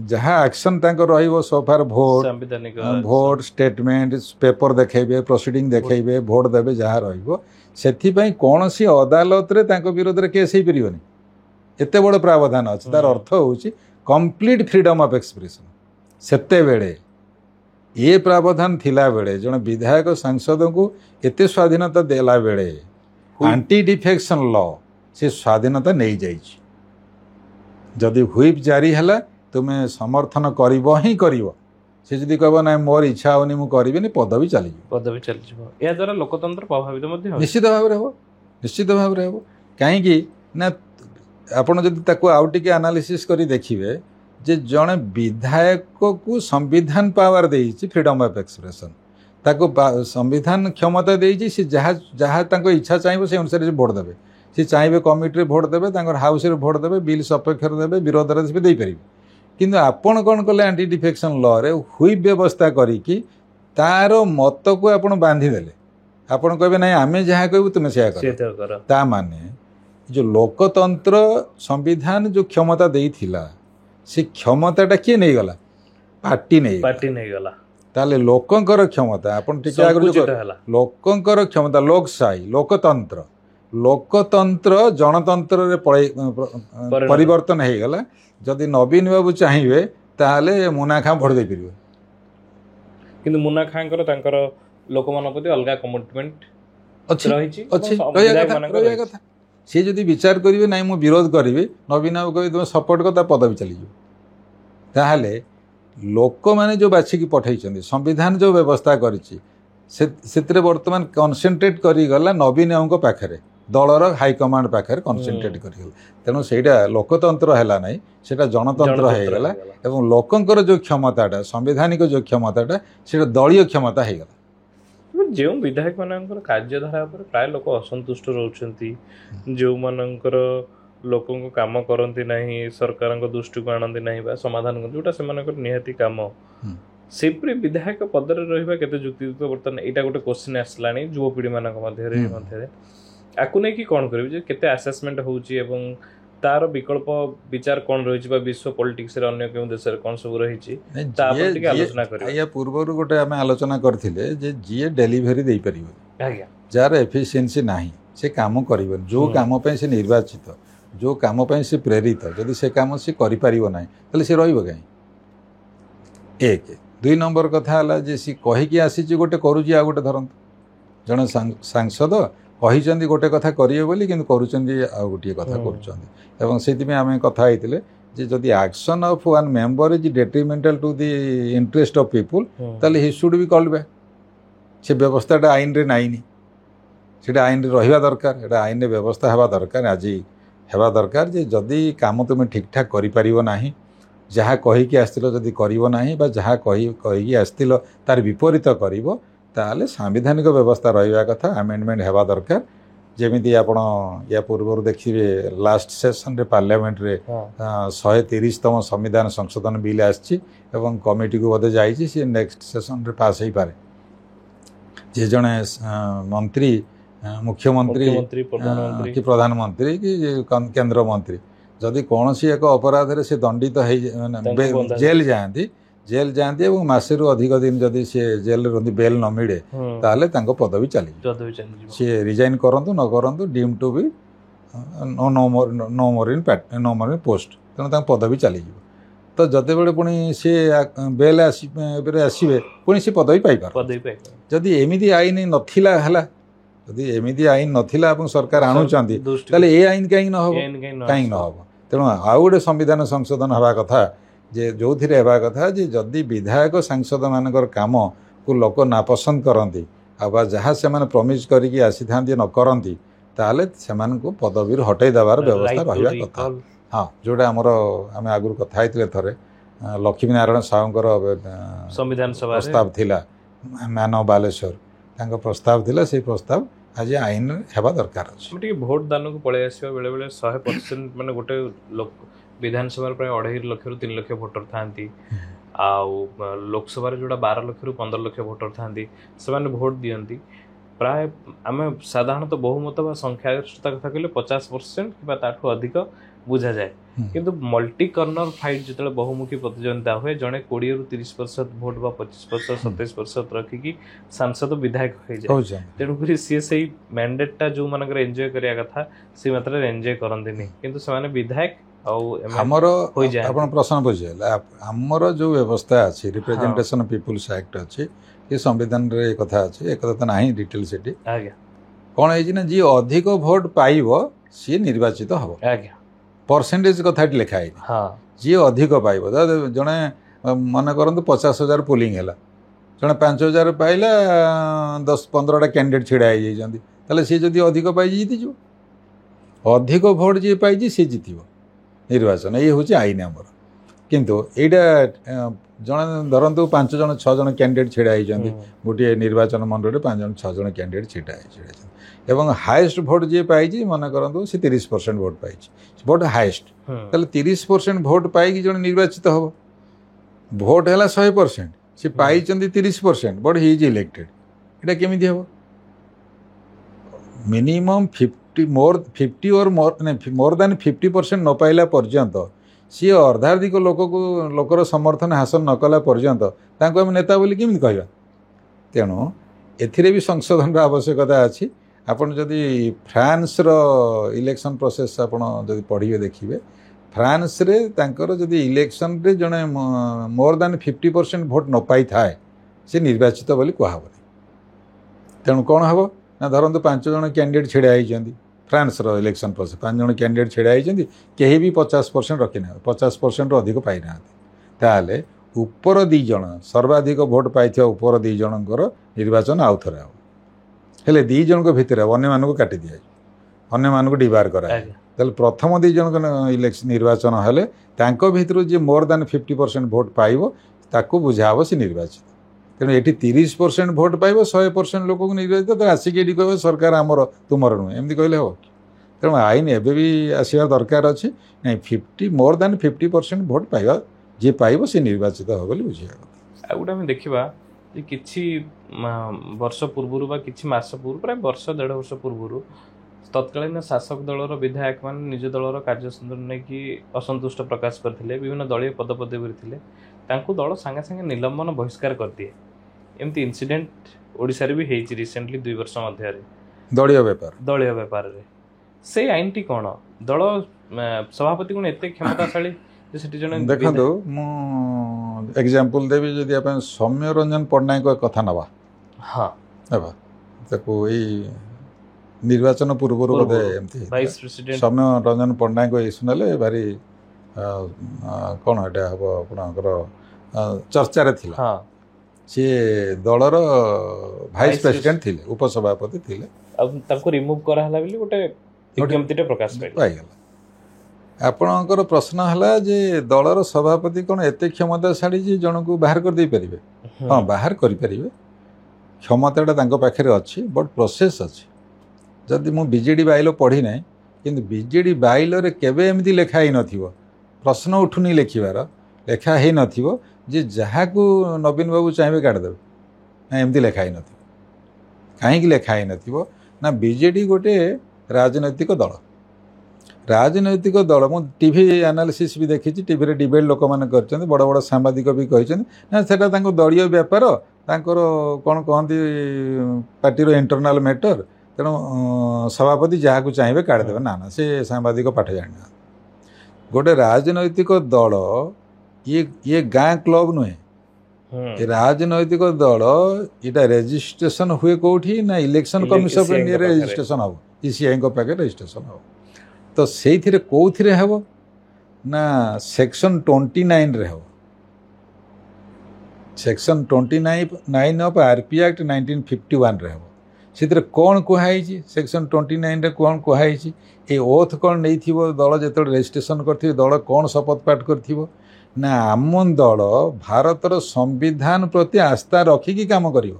जहाँ एक्शन रही सोफार भोट स्टेटमेंट पेपर देखेबे प्रोसीडिंग देखेबे भोट देवे जहाँ रही कौन सी अदालत रे विरोध में केस हो पारे एत बड़ प्रावधान अच्छे तार अर्थ हूँ कंप्लीट फ्रीडम ऑफ एक्सप्रेशन सेते बेले ये प्रावधान थिला बेले जन विधायक सांसद को एते स्वाधीनता देला बेले एंटी डिफेक्शन लॉ से स्वाधीनता नहीं जाइए जदि व्हिप जारी है तुम्हें समर्थन ही से जदि कह ना मोर इच्छा होनी मुझे पदवी चली द्वारा लोकतंत्र प्रभावित निश्चित भाव में हम कहीं ना आपड़ जदि आउ टे एनालिसिस करी देखिए जे जड़े विधायक को संविधान पावर देइछि फ्रीडम ऑफ एक्सप्रेशन ताको संविधान क्षमता देइछि से जहाँ जहाँ इच्छा चाहिए से अनुसार से भोट देवे सी चाहिए कमिटी भोट देवे हाउस रे भोट देवे बिल सपक्ष देवे विरोध में देपारे किंतु आपण कौन कले एंटी डिफेक्शन लॉ रे व्हिप व्यवस्था करी तार मत को आपण बांधिदेले आपण कहे ना आम जहाँ कहू तुम्हें से कर माने जो लोकतंत्र संविधान जो क्षमता देइथिला से क्षमताटा किए नहीं गला पार्टी नहीं गला ताले लोकंकर क्षमता आपण टिके आगर लोकंकर क्षमता लोकशाही लोकतंत्र लोकतंत्र जनतंत्र रे परिवर्तन हो गला जदि नवीन बाबू चाहिए ताले मुना खां भोट दे परिबे किंतु मुना खां तांकर लोक मन प्रति अलगा कमिटमेंट अछि कथा सी जदि विचार करेंगे ना मु विरोध करी नवीन बाबू कह तुम सपोर्ट कर पदवी चलीज ताहले लोक मैंने जो बाछिकी पठे संविधान जो व्यवस्था कर बर्तमान कनसेंट्रेट करीगला नवीन बाबू पाखे दलर हाईकमांड पाखे कनसेंट्रेट कर तेणु सेटा लोकतंत्र है ना सेटा जनतंत्र हो गला एवं लोकंकर जो क्षमताटा संवैधानिक जो क्षमताटा से दलीय क्षमता हो गला जो विधायक मानकर कार्यधारा पर प्राय लोक असंतुष्ट रोचंती जो मानकर लोकों को काम करती नहीं सरकार दृष्टि को आनती नहीं बा समाधान जोटा से निहाती काम सेपरी विधायक पदर रहा केते जुक्तियुक्त बर्तमान यहाँ गोटे क्वेश्चन आसला युवपीढ़ी मान आकु नहीं कि कौन करेंगे केते आसेसमेंट होउची तार विकल्प विचार कौन रही विश्व पॉलिटिक्स रे अन्य केउ देश रे कौन सब रही आलोचना कर पूर्व गोटे आम आलोचना करथिले जे जीए डेलीवरी दे परिबो जार एफिशिएंसी नाही से काम करिबो जो काम पे से निर्वाचित जो काम पे से प्रेरित जदि से काम से करि परिबो नाही तले से रहिबो काई एक दुई नंबर कथा हला जे सी कहि कि आसी गोटे करूजी आ गोटे धरंत जण सांसद कही गोटे कथा करिए बोली किंतु करूचंदी आ गोटे कथा करूचंदी एवं सेति में आमे कथा आइतिले जे जदि action of one member is detrimental to the interest of people ताले he should be called back से व्यवस्थाटा आईन रे नाइनी सेटा आईन रे रहिबा दरकार एटा आईन रे व्यवस्था हेबा दरकार आज हेबा दरकार जे जदि काम तुम ठीक ठाक करि परिबो नाही जहाँ कहीकि आसतिलो जदि करिबो नाही बा जहाँ कहीकि आसतिलो तार विपरीत करिबो ताले सांविधानिक व्यवस्था रहिबा कथा अमेंडमेंट हेबा दरकार जेमिति आपण या पूर्व देखिए लास्ट सेशन रे पार्लियामेंट रे 130तम संविधान संशोधन बिल आछि एवं कमिटी को बोधे जाइछि से नेक्स्ट सेशन रे पास हो पारे जे जणे मंत्री मुख्यमंत्री कि प्रधानमंत्री कि केंद्र मंत्री जदि कौन सी एक अपराध रे से दंडित हो जेल जाती और मसेरु अधिक दिन जदि सी जेल रही बेल न मिले ताले तांको पदवी चली सी रिजाइन करंतु न करंतु deem to be no more in post तेणु तांको पदवी चली तो जते बेले पुणी सी बेल आसवे पुणी सी पदवी पाइपर जदि एमिदी आईन नथिला हला जदि एमिदी आईन नथिला सरकार आणुचंती ताले ए आईन कहीं न हो कहीं न हो तेणु आउ गोटे संविधान संशोधन हवा कथा जे जो थिरे हेबा कथा जे जदि विधायक सांसद मानकर काम को लोक नापसंद करती आ जहाँ से माने प्रमिज करिकी आसी थांती न करती ताले सेमान को पदवी हटई देवार व्यवस्था रहिबा कथा हाँ जोटा आमर आम आगुरी कथा होइतिले थरे लक्ष्मी नारायण साहूंकर संविधान सभा प्रस्ताव थिला मान ऑफ बालेश्वर तांको प्रस्ताव थिला से प्रस्ताव आज आईन हेबा दरकार अछि भोट दान को पळे आसीबा बेले बेले 100% माने गोटे लोक विधानसभा प्राय 2.5 लाख रु 3 लाख भोटर थांती लोकसभा जोड़ा 12 लाख रु 15 लाख भोटर था से भोट दियंती प्राय आम साधारणतः बहुमत संख्यागरिष्ठता कथा कहले 50% कि ताठू अधिक बुझा जाए किंतु मल्टी कर्नर फाइट जो बहुमुखी प्रतिद्वंदिता हुए जड़े 20 रु 30% भोट बा 25% 27% रखिकी सांसद विधायक हो जाए तेणुक सी से मैंडेटा जो मानक एंजॉय करिया कथा से मात्रा एंजॉय करंती किंतु से विधायक हमर आपण प्रश्न बुझे हमर जो व्यवस्था अच्छी रिप्रेजेंटेशन पीपुल्स एक्ट अच्छी ये संविधान रे कथा अच्छी एक कथा नहीं डिटेल सेठी कौन है ना जी अधिक भोट पाइबो सी निर्वाचित हबो परसेंटेज कथा लिखा है जी अधिक पाइबो जने मन करंतु 50,000 पोलिंग हैला जने 5,000 पाइला 10-15टा कैंडिडेट छिड़ा हो जाइछंती ताले सी जदी अधिक पाइ जीति जो अधिक भोट जी पाइ जी सी जीतिबो निर्वाचन ये हूँ आईन आमर किंतु यहाँ जड़े धरतु 5 जन 6 जन कैंडिडेट छिड़ा होती गोटे निर्वाचन मंडल में 5 जन 6 जन कैंडिडेट छिड़ा एवं हाईएस्ट भोट जी पाई मन करूँ सी 30% भोट पाई भोट हाईएस्ट ताले 30% भोट पाई जन निर्वाचित हम भोट है 100% सी पाई 30% बट ही इज इलेक्टेड यहाँ केमी हम मिनिमम 50 और मोर देन 50% न पाइला पर्यंत सी अर्धाधिक लोकर समर्थन हासिल न कला पर्यंत तांको हम नेता बोली केमिति कहबा तेणु एथिरे भी संशोधन आवश्यकता अच्छी आपन जदि फ्रांस रो इलेक्शन प्रोसेस आपन जदि पढ़िए देखिए फ्रांस रे तांकर जदि इलेक्शन रे जने मोर देन 50% भोट न पाई थाए से निर्वाचित बोली कहबो तेणु कौन हम ना धरतु 5 जन कैंडिडेट छिड़ा होती फ्रांस रो इलेक्शन प्रोसेस 5 जन कैंडिडेट छिड़ा होती कहीं भी 50% रखी ना 50% रुक पाई ना ताले ऊपर 2 जन सर्वाधिक भोट पाई ऊपर 2 जनकर निर्वाचन आउ थे हेले 2 जन भितर अन्य मानक काटी दिया अन्य मानक डिबार कराए प्रथम 2 जन इलेक्शन निर्वाचन हेले तांको भितर जे मोर देन 50% भोट पाइबो ताको बुझाबो से निर्वाचित तेणु ये 30% भोट पाइब 100% लोक को निर्वाचित तो आसिक ये कह सरकार आमर तुमर नुहे एमती कहले हम तेणु आईन एवं भी आसवा दरकार अच्छी नहीं 50 मोर देन 50% भोट पाइबा जी पाइब सी निर्वाचित हो बोली बुझिया कथा गोटे आम देखा कि वर्ष पूर्व बा किछि मास पूर्व प्राय वर्ष 1.5 वर्ष पूर्व तत्कालीन शासक दलर विधायक मान निज दलर कार्यसंदर्भ नहीं असंतुष्ट प्रकाश करते विभिन्न दलीय पदपदवी तांको दल सांगे सांगे निलंबन बहिष्कार कर दिए एमती इनसीडेंट ओडिशा रे भी हेछि रिसेंटली 2 वर्ष मध्य दलीय व्यापार रे से आईन टी कोन दल सभापति कोन एते क्षमताशाली जे सेठी जने देखंतु मु एग्जांपल देबी जदि अपन सौम्य रंजन पटनायक कथा नबा हां एबा ताको ई निर्वाचन पूर्व बोधे एमती वाइस प्रेसिडेंट सौम्य रंजन पटनायक ई सुनले भारी कोन एटा हबो आपनकर चर्चा रे थिला हां सी दलर वाइस प्रेसिडेंट थिले उपसभापति थिले अब ताको रिमूव करा हला बिली गोटे विज्ञप्तिटे प्रकाश पाई आपणकर प्रश्न है जे दलर सभापति कौन एत क्षमताशाली जे जन को बाहर कर दे पारे हाँ बाहर करें क्षमताटा पाखे अच्छी बट प्रोसेस अच्छी जदि मु बीजेडी बाइल पढ़ी ना कि बीजेडी बाइल केवे एमती लिखाई न प्रश्न उठुनी लिखार लिखाई न जे जहाँ को नवीन बाबू चाहिए काटिदेवे ना एमती लिखाई न कहीं लिखाई ना बीजेडी गोटे राजनैतिक दल मु टीवी एनालिसिस भी देखी टीवी रे डिबेट लोक मैंने कर बड़ बड़ सांबादिक भी कहते ना सेटा दलीय व्यापार कौन कहती पार्टी इंटरनाल मैटर तेणु सभापति जहाँ को चाहिए काटिदेवे ना ना से सांबादिक पाठ जाना गोटे राजनैतिक दल ये गाँ क्लब नुहे राजनैतिक दल यहाँ रेजिस्ट्रेशन हुए कौटी ना election commission of India registration हम ईसीआई पाखे रेजिस्ट्रेशन हम तो से कौन हम ना सेक्शन 29 रे हम सेक्शन 29 ऑफ आरपी एक्ट 1951 रे हम से कौन कहुई सेक्शन 29 रे कौन कहुई ये ओथ कौन नहीं दल जो रेजिस्ट्रेशन कर दल कौन शपथ पाठ कर ना आम दल भारतर संविधान प्रति आस्था रखिकी काम कर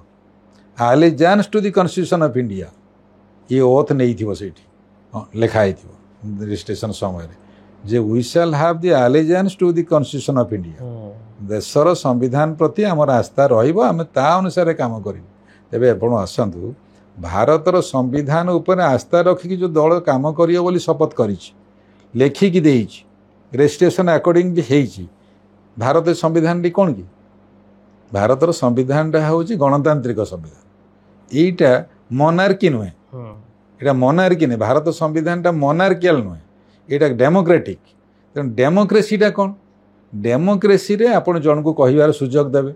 allegiance to the constitution of India ये ओथ नहीं से लिखाई रजिस्ट्रेशन समय जे we shall have the allegiance to the constitution of India देशर संविधान प्रति आमर आस्था रहिबो आमे ता अनुसार काम करिबो तेबे आपण आसंतु भारतर संविधान उपर आस्था रखिकी जो दल काम करियो बोली शपथ करिछि लेखिकी देइछि रेजिस्ट्रेशन अकॉर्डिंग भी हेइछि भारत संविधान टी कोन की भारतर संविधान टा होछि गणतांत्रिक संविधान एटा मोनार्की नुहे एटा मोनार्की ने भारत संविधान टा मोनार्कियल नुहे एटा डेमोक्रेटिक तेणु डेमोक्रेसी टा कोन डेमोक्रेसी रे आपण जन को कहिवार सुजोग देबे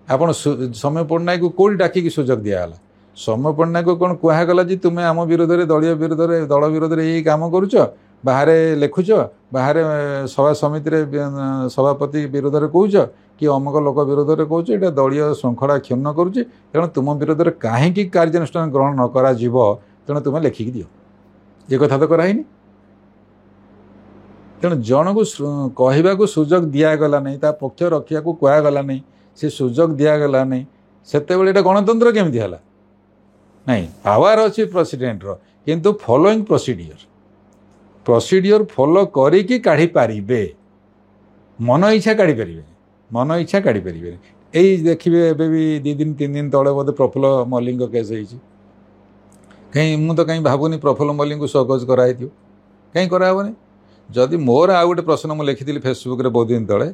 आपण समय पटनायक को कोडी डाकी सुजोग दियाला समय पटनायक को कोन कुहा गला जी तुमे आम विरोध रे दलीय विरोध रे दल विरोध रे यही काम करूछ बाहर लिखुच बाहर सभा समिति रे सभापति विरोध रे कहूछ कि अमुक लोक विरोध रे कहूछ एटा दलीय श्रृंखला क्षुण्ण करूछ तेणु तुम विरोध रे काहेकि कार्यानुष्ठान ग्रहण न करा जीवो तेणु तुम लिखिक दियो ये कथा तो कराइनी तेणु जन को कहवाक सुजोग दिगला नहीं ता पक्ष रखा कहगला नहीं से सुजोग दिगला नहीं सेते बेले गणतंत्र केमती है नहीं पावर अच्छी प्रेसिडेंट रो किंतु फॉलोइंग प्रोसीडियर फॉलो करिकी काढ़ी पारिबे मन इच्छा काढ़ी पारिबे मन इच्छा काढ़ी पारिबे यही देखिए एबे भी 2 दिन 3 दिन तले बोधे प्रफुल्ल मल्लिक केस होइछि कहीं मु तो कहीं भावुनी प्रफुल्ल मल्लिक को सकज कराई दियो कहीं कराबनी जदि मोर आ गोटे प्रश्न मुझे लिखी फेसबुक रे बहुत दिन तले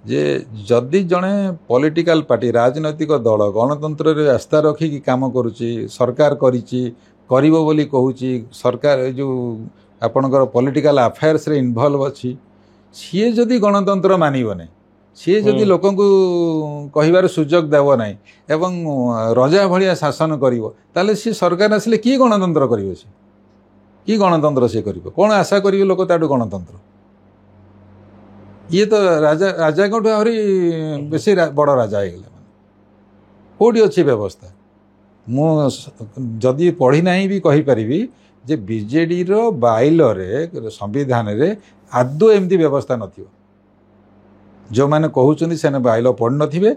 जे जदि जड़े पॉलिटिकल पार्टी राजनैतिक दल गणतंत्र रे आस्था रखिकी काम करुच्ची सरकार करिबो बोली कहूची सरकार जो आपणकर पॉलिटिकल अफेयर्स रे इन्वॉल्व अच्छी सी जदि गणतंत्र मानबना सी जदि लोक कहबार सुजोग देव ना एवं रजा भाया शासन कर सी सरकार आसिले कि गणतंत्र करिवो से कि गणतंत्र से करिवो कौन आशा करिवे लोक ताडू गणतंत्र ये तो राजा राजा को आहरी बेसी बड़ राजा हो गले कौटी अच्छी व्यवस्था मुझी पढ़ी ना भी कहीपरि जे बीजेडी रो बाइल रे संविधान रे आदौ एमती व्यवस्था नथिबो जो माने कहउचंदी सेने बाइल पढ़ नथिबे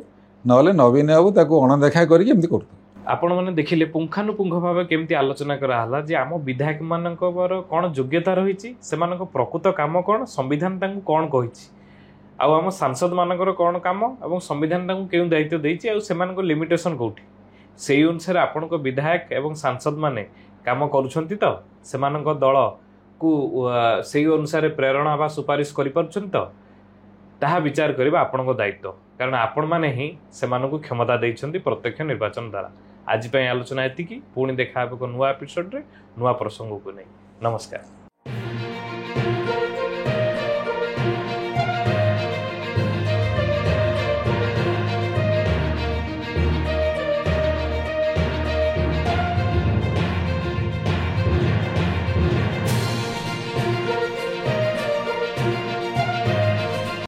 नले नवीन बाबू ताको अणदेखा करके एमती करथु आपण माने देखिले पुंखानुपुंख भाव केमती आलोचना करा हला जे आम विधायक मानकर कोन योग्यता रहिछि सेमानक प्रकृत काम कोन संविधान तांको कोन कहिछि आ आम सांसद मानकर कोन काम एवं संविधान तांको केउ दायित्व देछि आ सेमानक लिमिटेशन कोठी सेही अनुसार आपणक विधायक एवं सांसद माने काम करुछंती तो सेमानक दल को सेही अनुसार प्रेरणा बा सुपारिश करि परछंती तो ताहा विचार करबा आपणक दायित्व कारण आपण माने ही सेमानक क्षमता दैछंती प्रत्यक्ष निर्वाचन द्वारा आज आलोचना एतिकी पुणी देखा नुआ एपिसोड रे नुआ प्रसंग को नहीं नमस्कार।